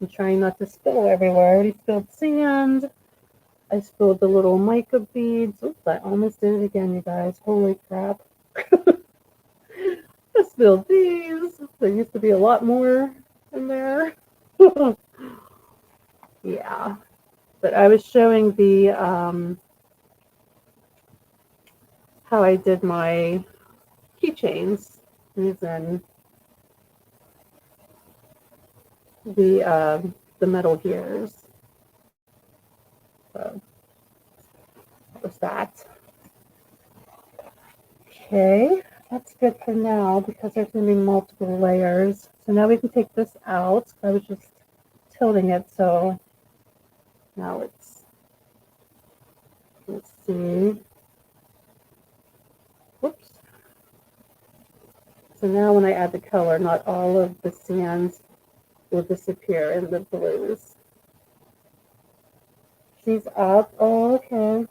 Speaker 1: I'm trying not to spill everywhere. I already spilled sand. I spilled the little mica beads. Oops, I almost did it again, you guys. Holy crap. I spilled these. There used to be a lot more in there. Yeah. But I was showing the how I did my keychains using the metal gears. So that was that. Okay, that's good for now because there's going to be multiple layers. So now we can take this out. I was just tilting it, so now let's see. Whoops. So now when I add the color, not all of the sands will disappear in the blues. She's up. Oh, okay.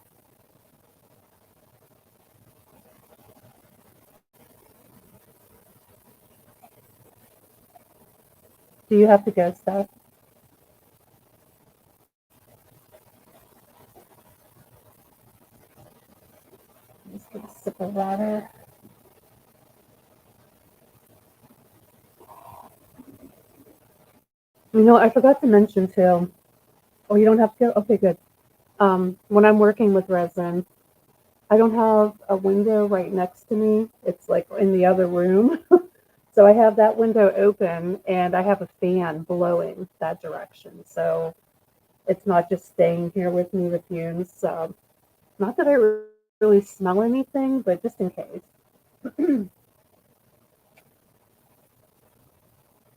Speaker 1: Do you have to go, Steph? Just get a sip of water. You know, I forgot to mention too. Oh, you don't have to go? Okay, good. When I'm working with resin, I don't have a window right next to me. It's like in the other room. So I have that window open and I have a fan blowing that direction. So it's not just staying here with me with fumes. So not that I really smell anything, but just in case.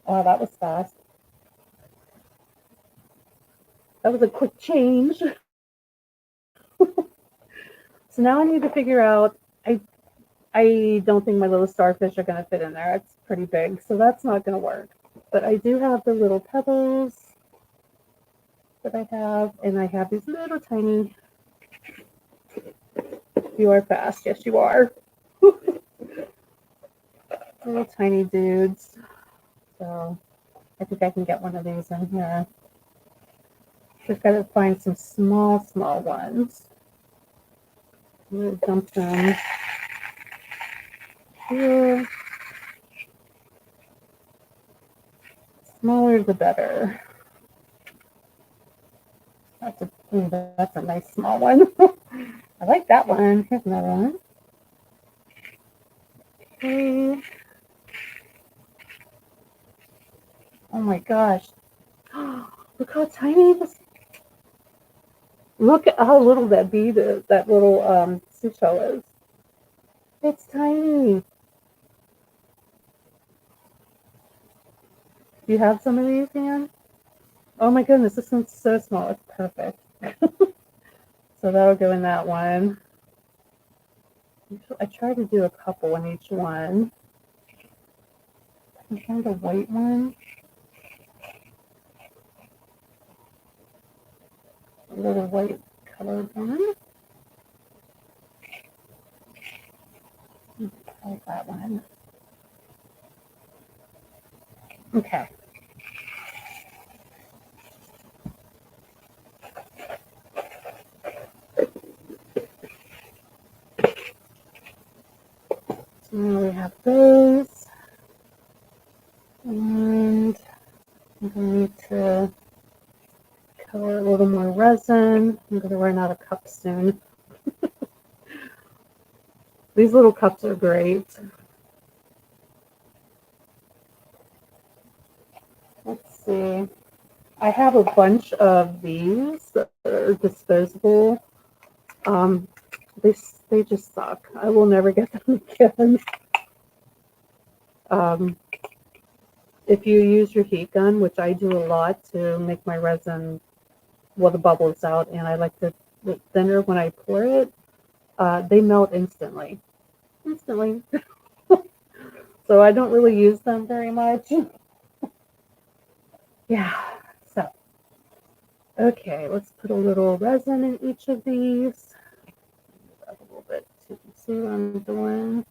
Speaker 1: Oh, that was fast. That was a quick change. So now I need to figure out, I don't think my little starfish are going to fit in there. It's pretty big, so that's not going to work. But I do have the little pebbles that I have, and I have these little tiny, you are fast, yes you are. Little tiny dudes. So I think I can get one of these in here. Just got to find some small ones. I'm going to dump them here. Smaller the better. That's a nice small one. I like that one. Here's another one. Okay. Oh my gosh. Look how tiny this. Look at how little that bead is, that little seashell is. It's tiny. Do you have some of these, Dan? Oh my goodness, this one's so small. It's perfect. So that'll go in that one. I try to do a couple in each one. I'm trying the white one. A little white colored one. I like that one. Okay. So now we have those. And I'm going to color a little more resin. I'm going to run out of cups soon. These little cups are great. Let's see. I have a bunch of these that are disposable. They just suck. I will never get them again. if you use your heat gun, which I do a lot to make my resin, well, the bubbles out, and I like the thinner when I pour it, they melt instantly. Instantly. So I don't really use them very much. Yeah. So, okay, let's put a little resin in each of these. A little bit so you can see what I'm doing.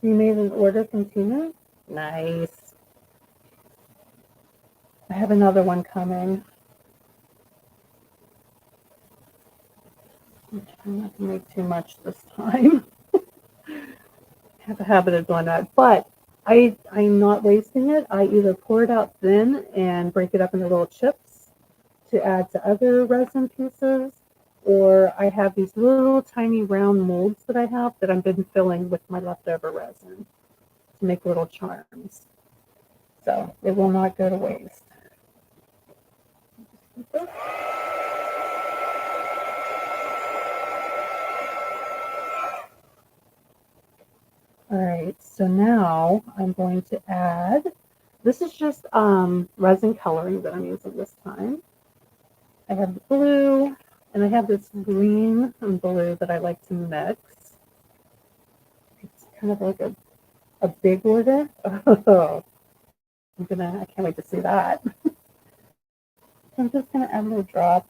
Speaker 1: You made an order from Tina? Nice. I have another one coming. I'm trying not to make too much this time. I have a habit of doing that, but I'm not wasting it. I either pour it out thin and break it up into little chips to add to other resin pieces, or I have these little tiny round molds that I have that I've been filling with my leftover resin to make little charms. So it will not go to waste. All right, so now I'm going to add, this is just resin coloring that I'm using this time. I have the blue, and I have this green and blue that I like to mix. It's kind of like a big order. Oh, I can't wait to see that. I'm just gonna add a little drop.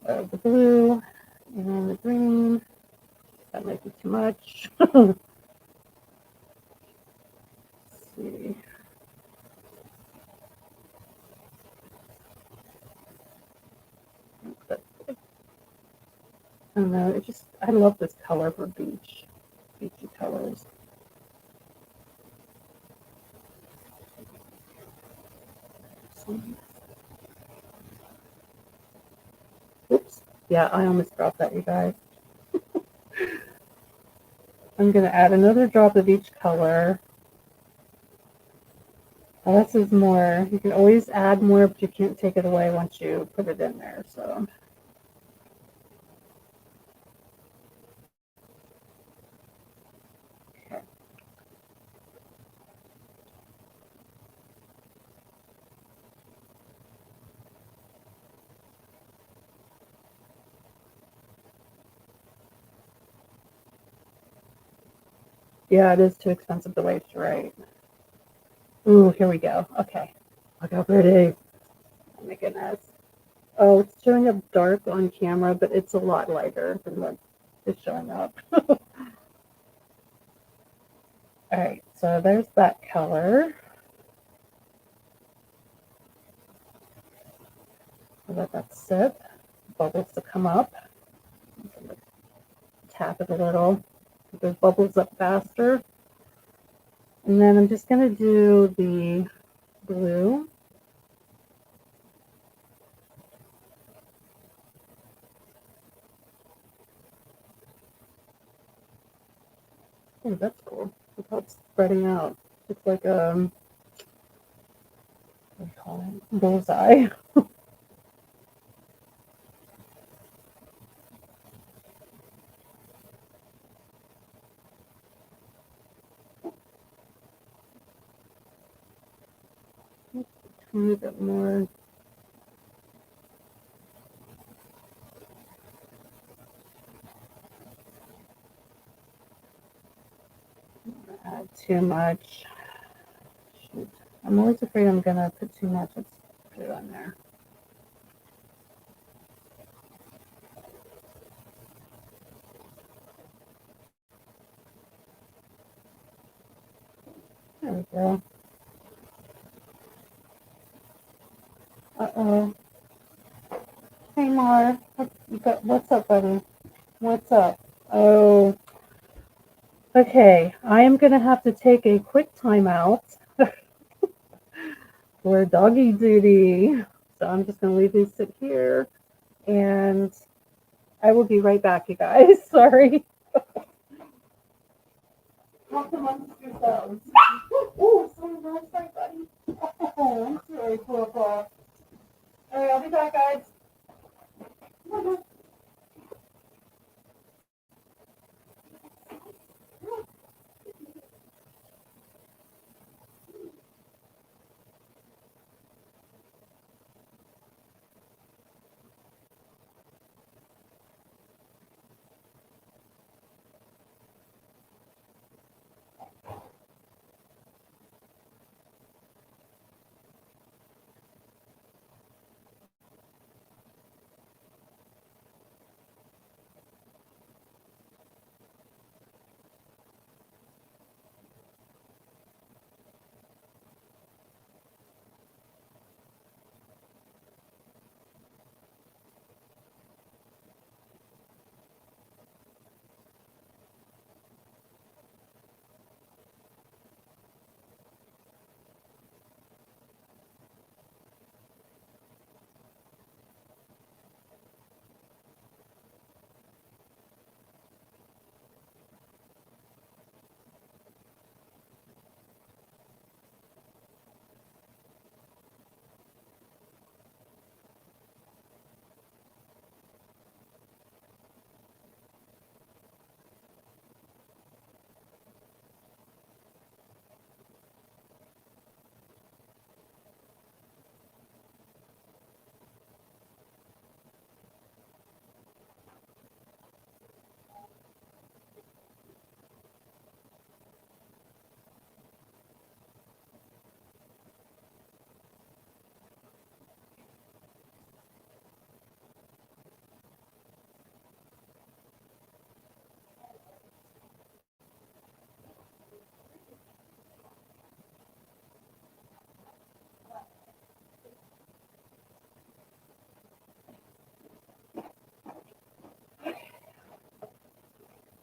Speaker 1: Of the blue and the green. That might be too much. Let's see. I don't know. I love this color for beachy colors. Oops. Yeah, I almost dropped that, you guys. I'm going to add another drop of each color. Now, this is more, you can always add more, but you can't take it away once you put it in there. So, okay. Yeah, it is too expensive to waste, right? Ooh, here we go. Okay. Look how pretty. Oh my goodness. Oh, it's showing up dark on camera, but it's a lot lighter than what is showing up. All right, so there's that color. I'll let that sit. Bubbles to come up. Tap it a little. Get those bubbles up faster. And then I'm just going to do the blue. Oh, that's cool. Look how it's spreading out. It's like a, what do you call it? Bullseye. A tiny bit more. Add too much. Shoot. I'm always afraid I'm going to put too much. Let's put it on there. There we go. Uh-oh. Hey, Mar. What's up, buddy? What's up? Oh, okay. I am going to have to take a quick timeout for doggy duty. So I'm just going to leave these sit here, and I will be right back, you guys. Sorry. Talk amongst yourselves. Oh, someone's outside, buddy. Oh, I'm sorry, cool. All right, I'll be back, guys.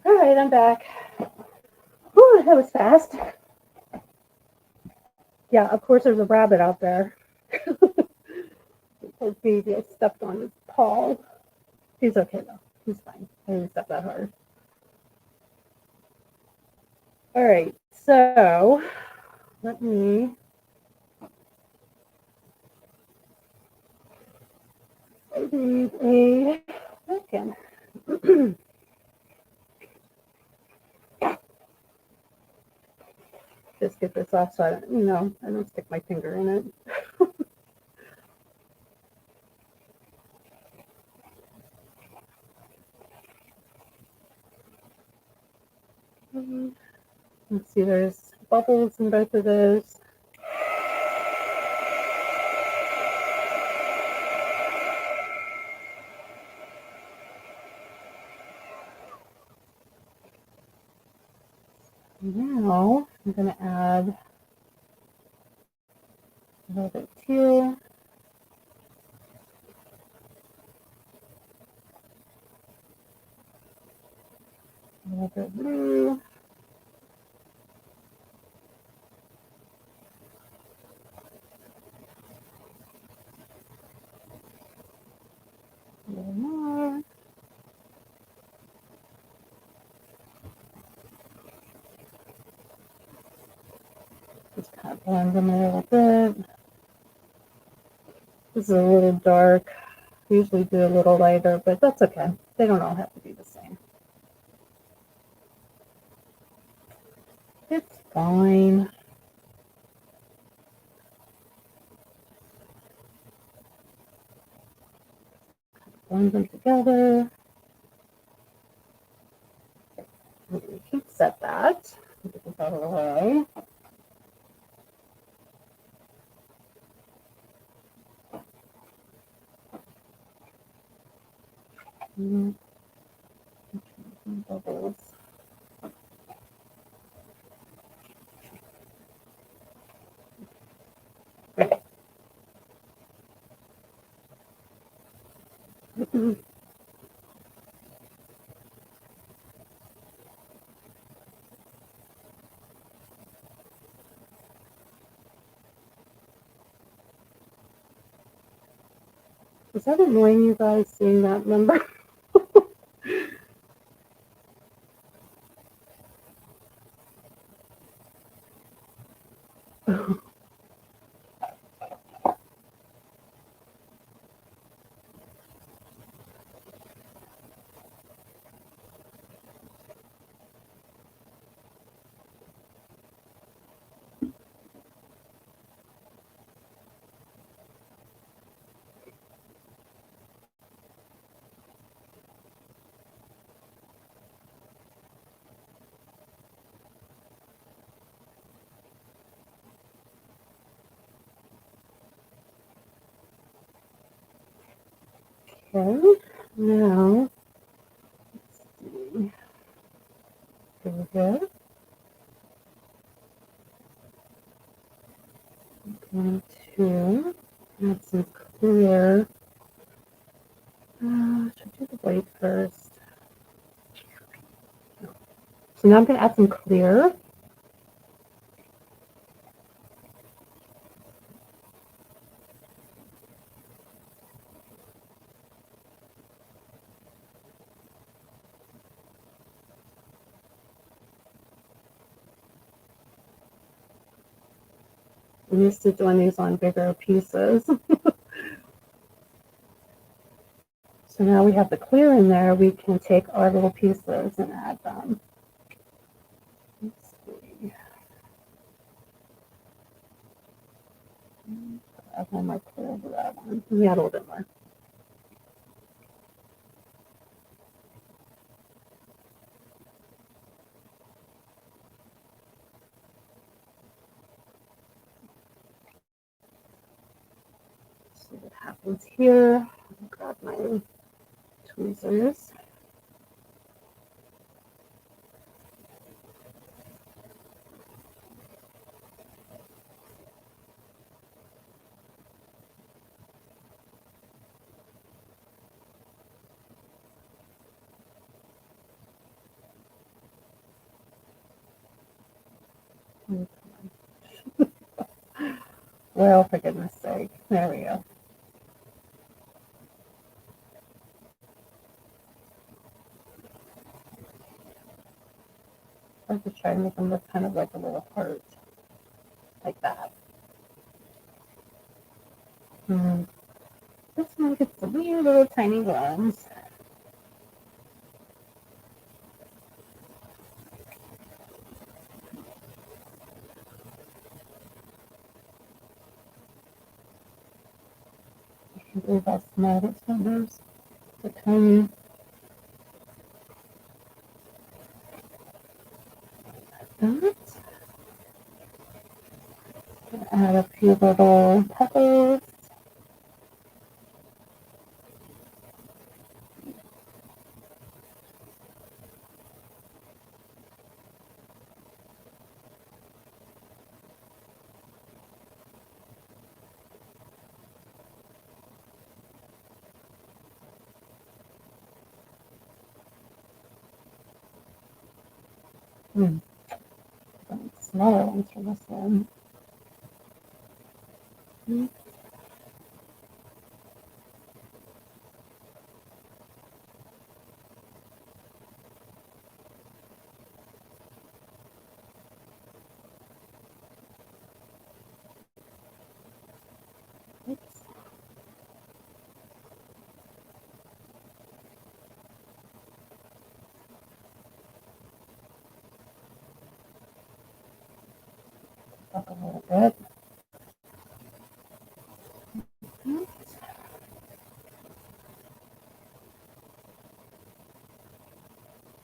Speaker 1: All right, I'm back. Whew, that was fast. Yeah, of course, there's a rabbit out there. Poor baby, I stepped on his paw. He's okay though. He's fine. I didn't step that hard. All right, so let me need a napkin. Just get this off so I don't stick my finger in it. Let's see, there's bubbles in both of those. Now I'm going to add a little bit of teal, a little bit of blue, a little more. Just kind of blend them a little bit. This is a little dark. I usually do a little lighter, but that's okay. They don't all have to be the same. It's fine. Blend them together. We can set that. Get this out of the way. Bubbles. Is that annoying you guys seeing that number? Okay, now, let's see. Over here. Going to add some clear. Should I do the white first? So now I'm going to add some clear. I'm used to doing these on bigger pieces. So now we have the clear in there, we can take our little pieces and add them. Let's see. Add one more clear to that one. Let me add a little bit more. See what happens here. Grab my tweezers. Well, for goodness sake. There we go. I have to try to make them look kind of like a little heart. Like that. This one gets the weird little tiny ones. I can't believe how small this one is. The tiny. That. Add a few little peppers. Some smaller ones for this one. Oops. Up a little bit.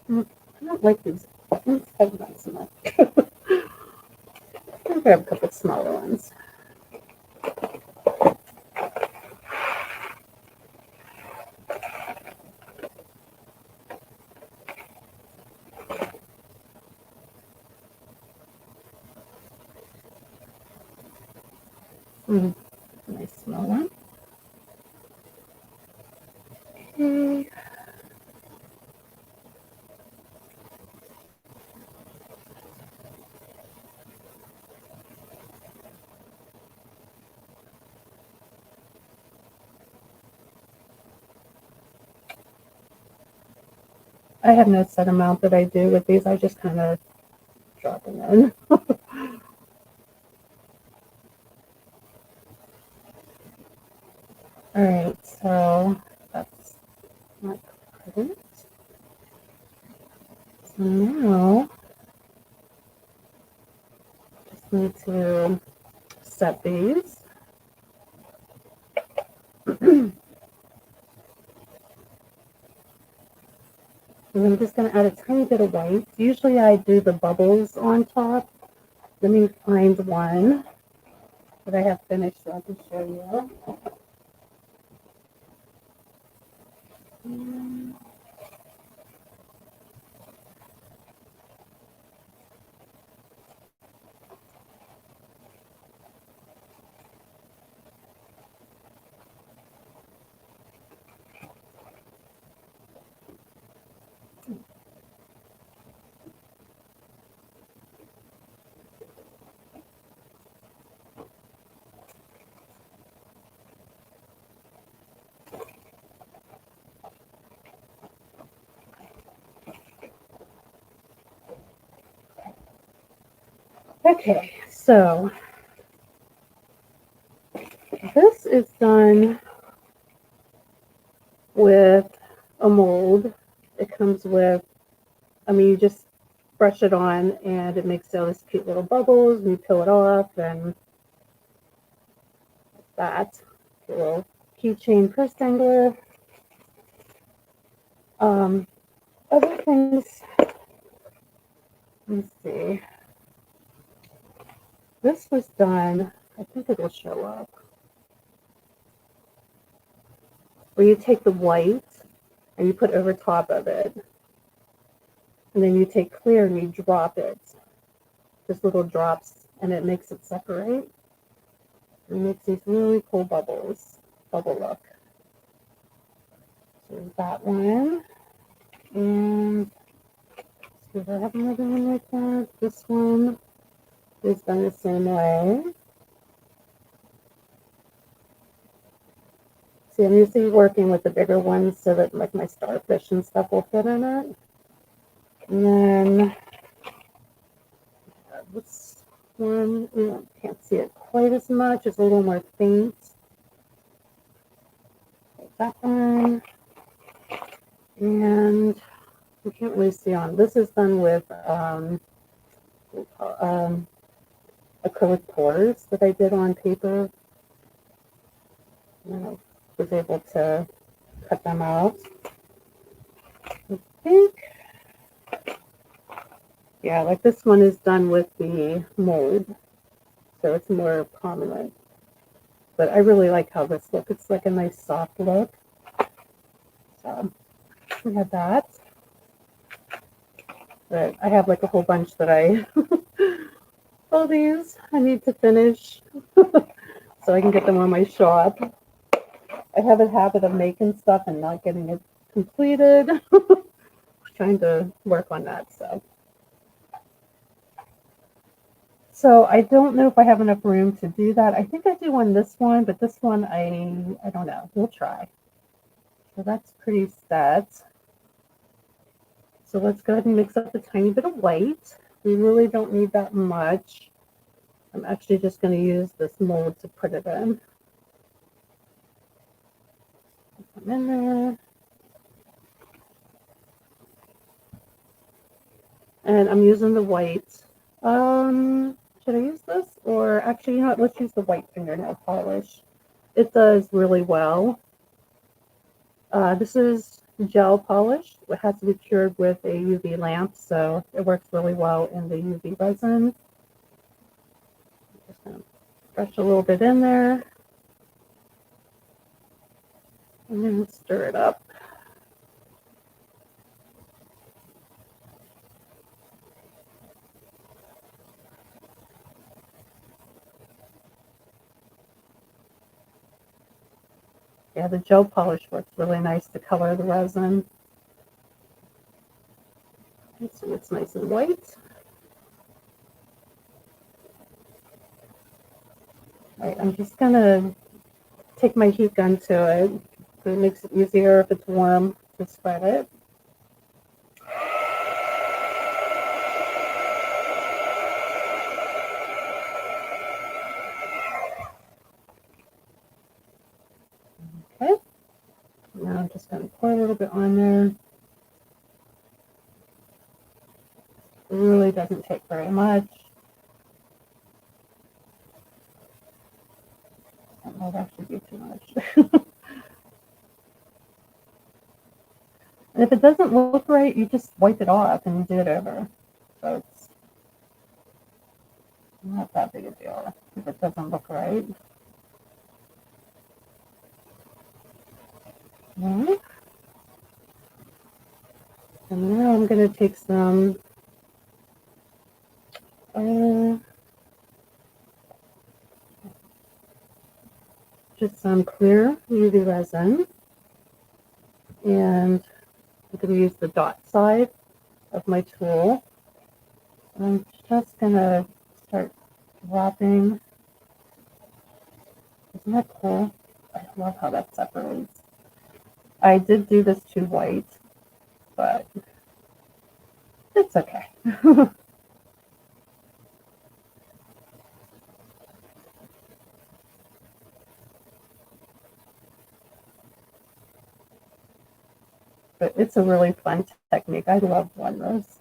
Speaker 1: I don't like these buttons. I've got so much. I'll grab a couple smaller ones. Nice small one. Okay. I have no set amount that I do with these. I just kind of drop them in. All right, so that's not perfect. So now just need to set these. And I'm just going to add a tiny bit of white. Usually I do the bubbles on top. Let me find one that I have finished so I can show you. Okay, so this is done with a mold. It comes with, I mean, you just brush it on and it makes all these cute little bubbles and you peel it off and that little keychain purse dangler. Other things, let's see. This was done, I think it will show up, where you take the white and you put over top of it. And then you take clear and you drop it. Just little drops, and it makes it separate. It makes these really cool bubbles, bubble look. So there's that one. And do I have another one like that? This one is done the same way. See, I'm usually working with the bigger ones so that like my starfish and stuff will fit in it. And then this one, you can't see it quite as much. It's a little more faint. Like that one. And you can't really see on. This is done with acrylic pours that I did on paper. And I was able to cut them out. I think, yeah, like this one is done with the mold, so it's more prominent. But I really like how this looks. It's like a nice soft look. So we have that. But I have like a whole bunch that I, all these I need to finish so I can get them on my shop. I have a habit of making stuff and not getting it completed. Trying to work on that. So I don't know if I have enough room to do that. I think I do on this one, but this one I don't know. We'll try. So that's pretty set. So let's go ahead and mix up a tiny bit of white. We really don't need that much. I'm actually just going to use this mold to put it in. Put them in there. And I'm using the white. Should I use this? Or actually, you know what? Let's use the white fingernail polish. It does really well. This is gel polish. It has to be cured with a UV lamp, so it works really well in the UV resin. Just going to brush a little bit in there. And then stir it up. Yeah, the gel polish works really nice to color the resin. Let's see, it's nice and white. All right, I'm just going to take my heat gun to it. So it makes it easier if it's warm to spread it. little bit on there. It really doesn't take very much. That might actually be too much. And if it doesn't look right, you just wipe it off and do it over. So it's not that big a deal if it doesn't look right. Right. And now I'm going to take some just some clear UV resin, and I'm going to use the dot side of my tool. I'm just going to start dropping. Isn't that cool? I love how that separates. I did do this too white, but it's okay. But it's a really fun technique. I love doing this.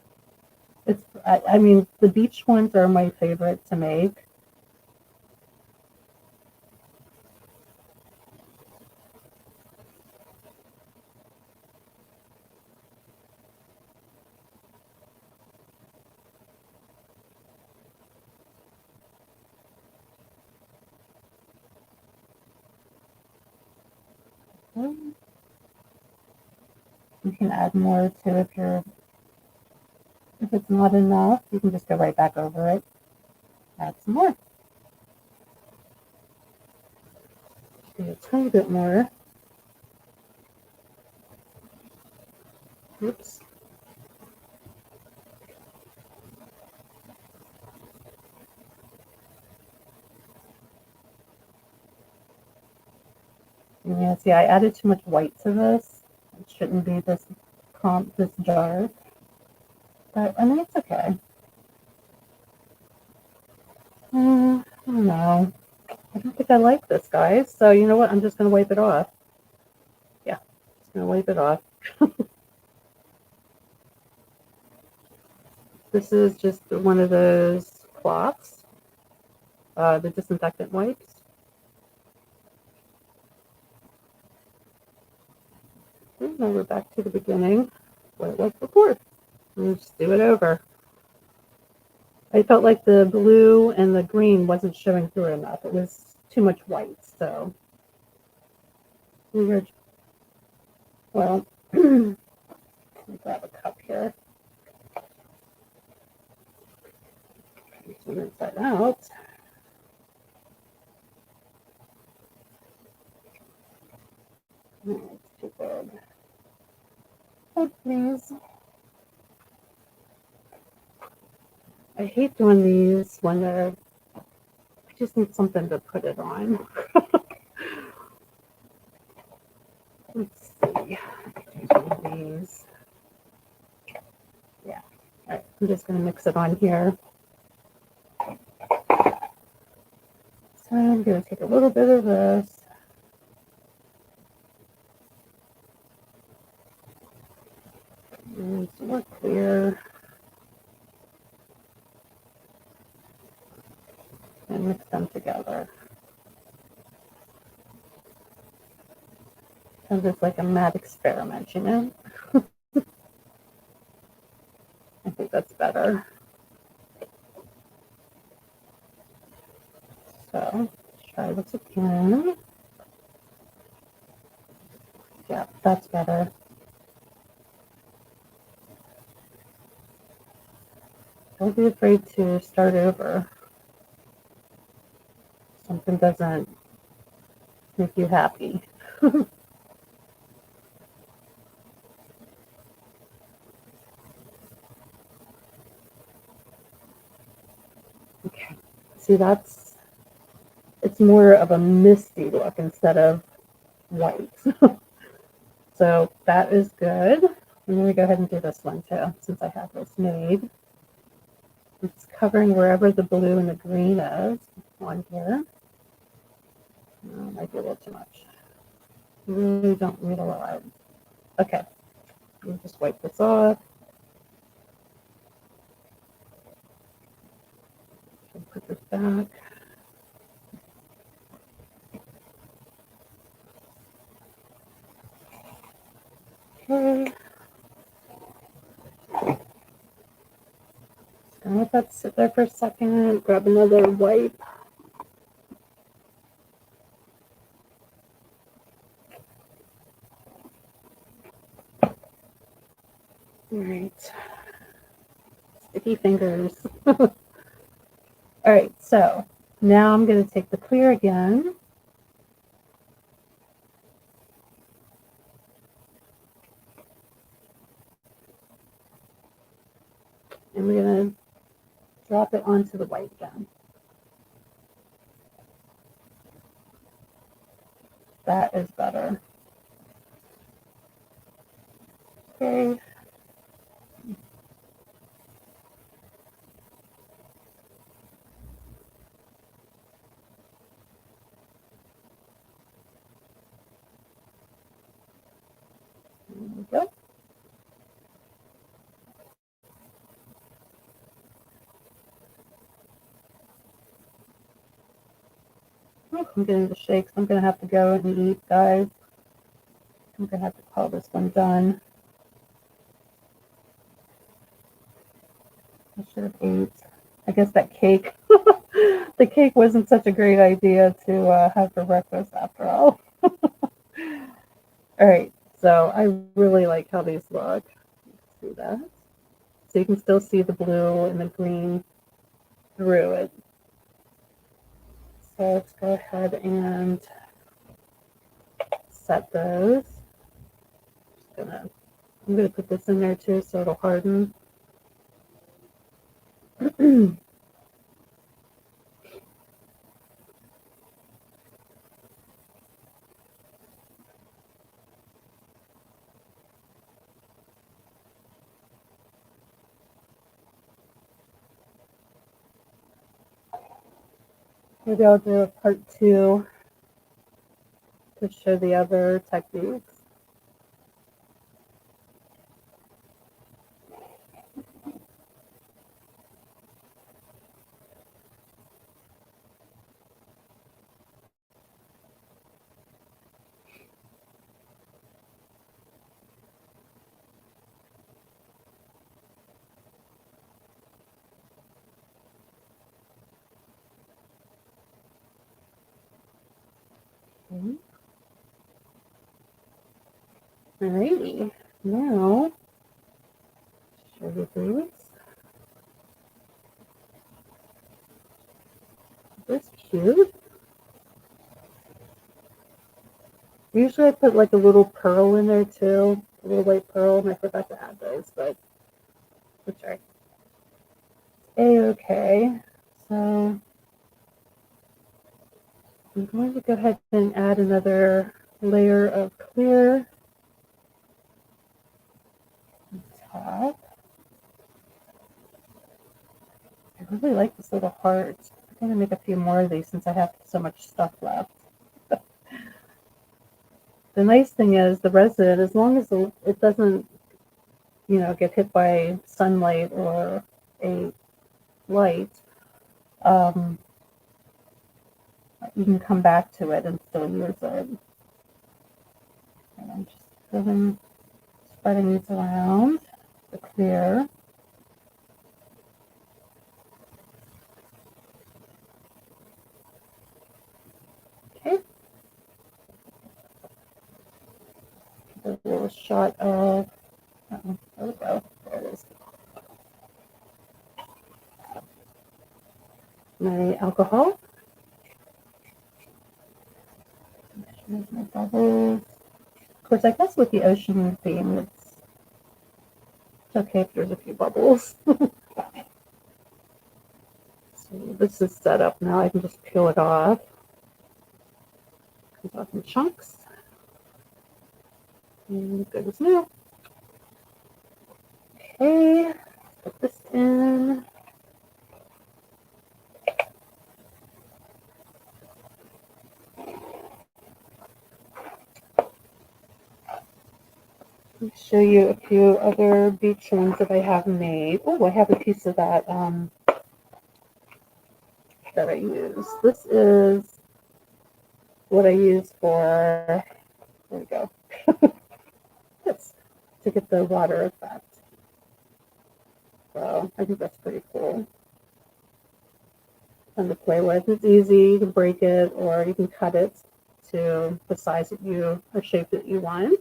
Speaker 1: I mean, the beach ones are my favorite to make. You can add more to if it's not enough, you can just go right back over it. Add some more. Do a tiny bit more. Oops. Yeah, see, I added too much white to this. It shouldn't be this dark. But I mean, it's okay. I don't know. I don't think I like this, guys. So you know what? I'm just going to wipe it off. Yeah, just going to wipe it off. This is just one of those cloths, the disinfectant wipes. And now we're back to the beginning, what it was before. And just do it over. I felt like the blue and the green wasn't showing through enough. It was too much white, so we were, well, let me grab a cup here. Rinse that out. No, it's too big. Oh, please. I hate doing these when I just need something to put it on. Let's see. These. Yeah. All right. I'm just going to mix it on here. So I'm going to take a little bit of this. And some more clear. And mix them together. So it's like a mad experiment, you know? I think that's better. So try this again. Yeah, that's better. Don't be afraid to start over. Something doesn't make you happy. Okay. See, it's more of a misty look instead of white. So that is good. I'm going to go ahead and do this one too, since I have this made. It's covering wherever the blue and the green is on here. Might be a little too much. You really don't need a lot. Okay, let me just wipe this off. Put this back. Okay. Gonna let that sit there for a second. Grab another wipe. All right. Sticky fingers. All right, so now I'm going to take the clear again. And we're going to drop it onto the white again. That is better. Okay. There we go. Oh, I'm getting the shakes. I'm going to have to go and eat, guys. I'm going to have to call this one done. I should have ate. I guess that cake, the cake wasn't such a great idea to have for breakfast after all. All right, so I really like how these look. See that? So you can still see the blue and the green through it. So let's go ahead and set those. I'm gonna put this in there too so it'll harden. Maybe I'll do a part 2 to show the other techniques. Okay. Alrighty, now show you these. This cute. Usually I put like a little pearl in there too, a little white pearl, and I forgot to add those, but it's right. A-okay. So I'm going to go ahead and add another layer of clear on top. I really like this little heart. I'm going to make a few more of these since I have so much stuff left. The nice thing is the resin, as long as it doesn't, get hit by sunlight or a light, you can come back to it and still use it. And I'm just spreading these around the clear. Okay. A little shot of, there we go, there it is. My alcohol. There's my bubbles. Of course, I guess with the ocean theme, it's okay if there's a few bubbles. So this is set up now. I can just peel it off. Comes off in chunks. And good as new. Okay, put this in. me show you a few other beach ones that I have made. Oh, I have a piece of that that I use. This is what I use for, there we go, it's to get the water effect. So I think that's pretty cool. Fun to play with. It's easy. You can break it or you can cut it to the size that you, or shape that you want.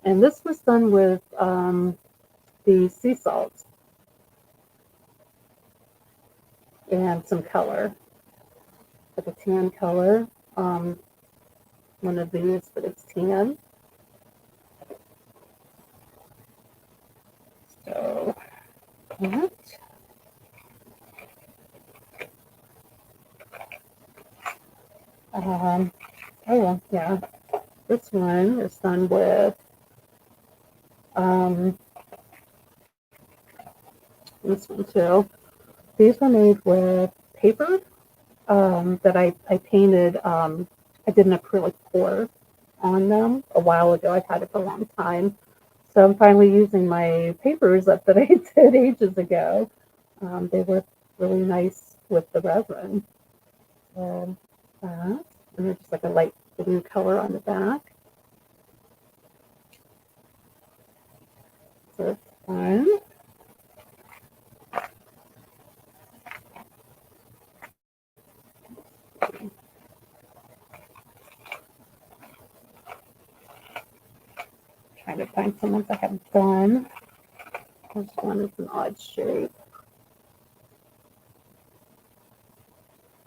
Speaker 1: And this was done with the sea salt and some color, like a tan color. One of these, but it's tan. So that. Oh well, yeah. This one is done with this one too. These were made with paper that I painted. I did an acrylic pour on them a while ago. I've had it for a long time. So I'm finally using my papers that I did ages ago. They work really nice with the resin. So that, and they're just like a light blue color on the back. So it's fun. Trying to find some ones I have done. This one is an odd shape.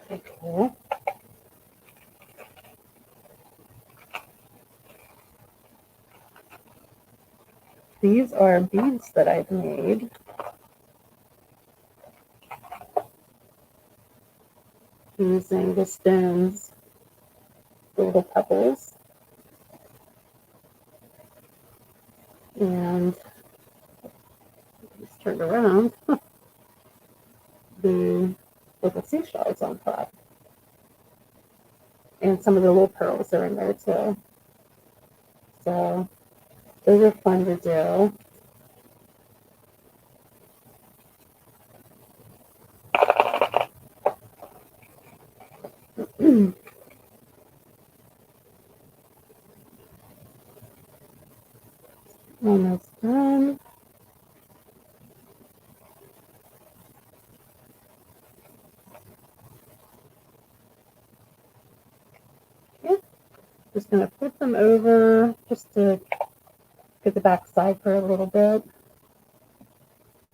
Speaker 1: Okay, cool. These are beads that I've made. Using the stones, the little pebbles. And just turned around, the little seashells on top. And some of the little pearls are in there too. So those are fun to do. Almost done. Yeah. Just going to flip them over just to get the back side for a little bit.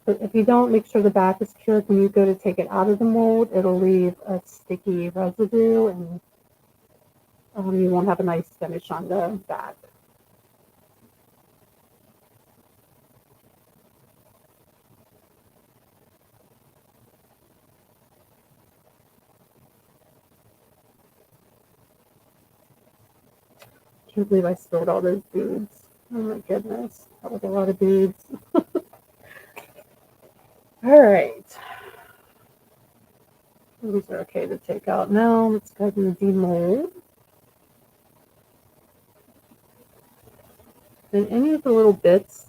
Speaker 1: But if you don't make sure the back is cured when you go to take it out of the mold, it'll leave a sticky residue and you won't have a nice finish on the back. I can't believe I spilled all those beads. Oh my goodness, that was a lot of beads. All right. These are okay to take out now. Let's go ahead and demold. And any of the little bits,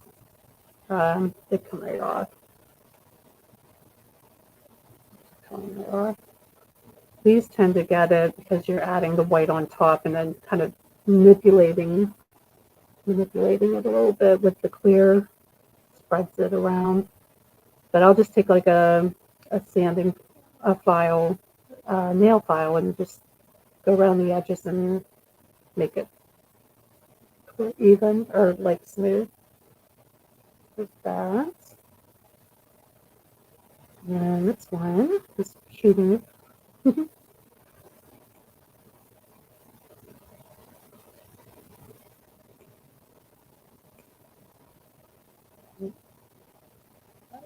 Speaker 1: they come right off. Right off. These tend to get it because you're adding the white on top and then kind of manipulating it a little bit with the clear, spreads it around. But I'll just take like a sanding file, nail file, and just go around the edges and make it even or like smooth. Like that. And this one is cutie.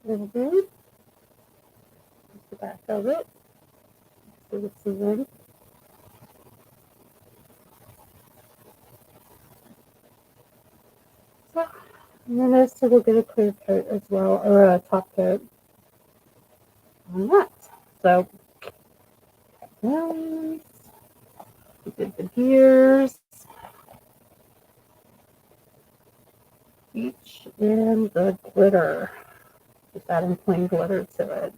Speaker 1: Little bit. The back of it. So this is in. So, and then this will get a clear coat as well, or a top coat on that. So, we did the gears. Peach and the glitter. Just adding plain glitter to it.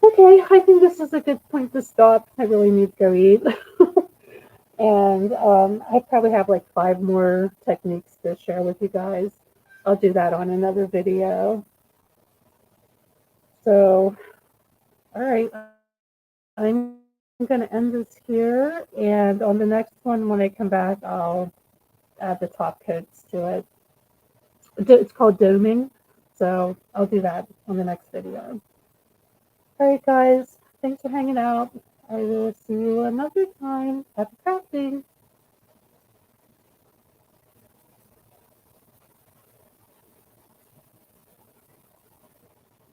Speaker 1: Okay, I think this is a good point to stop. I really need to go eat. And I probably have like 5 more techniques to share with you guys. I'll do that on another video. So, all right, I'm going to end this here. And on the next one, when I come back, I'll add the top coats to it. It's called doming. So I'll do that on the next video. All right, guys, thanks for hanging out. I will see you another time. Happy crafting.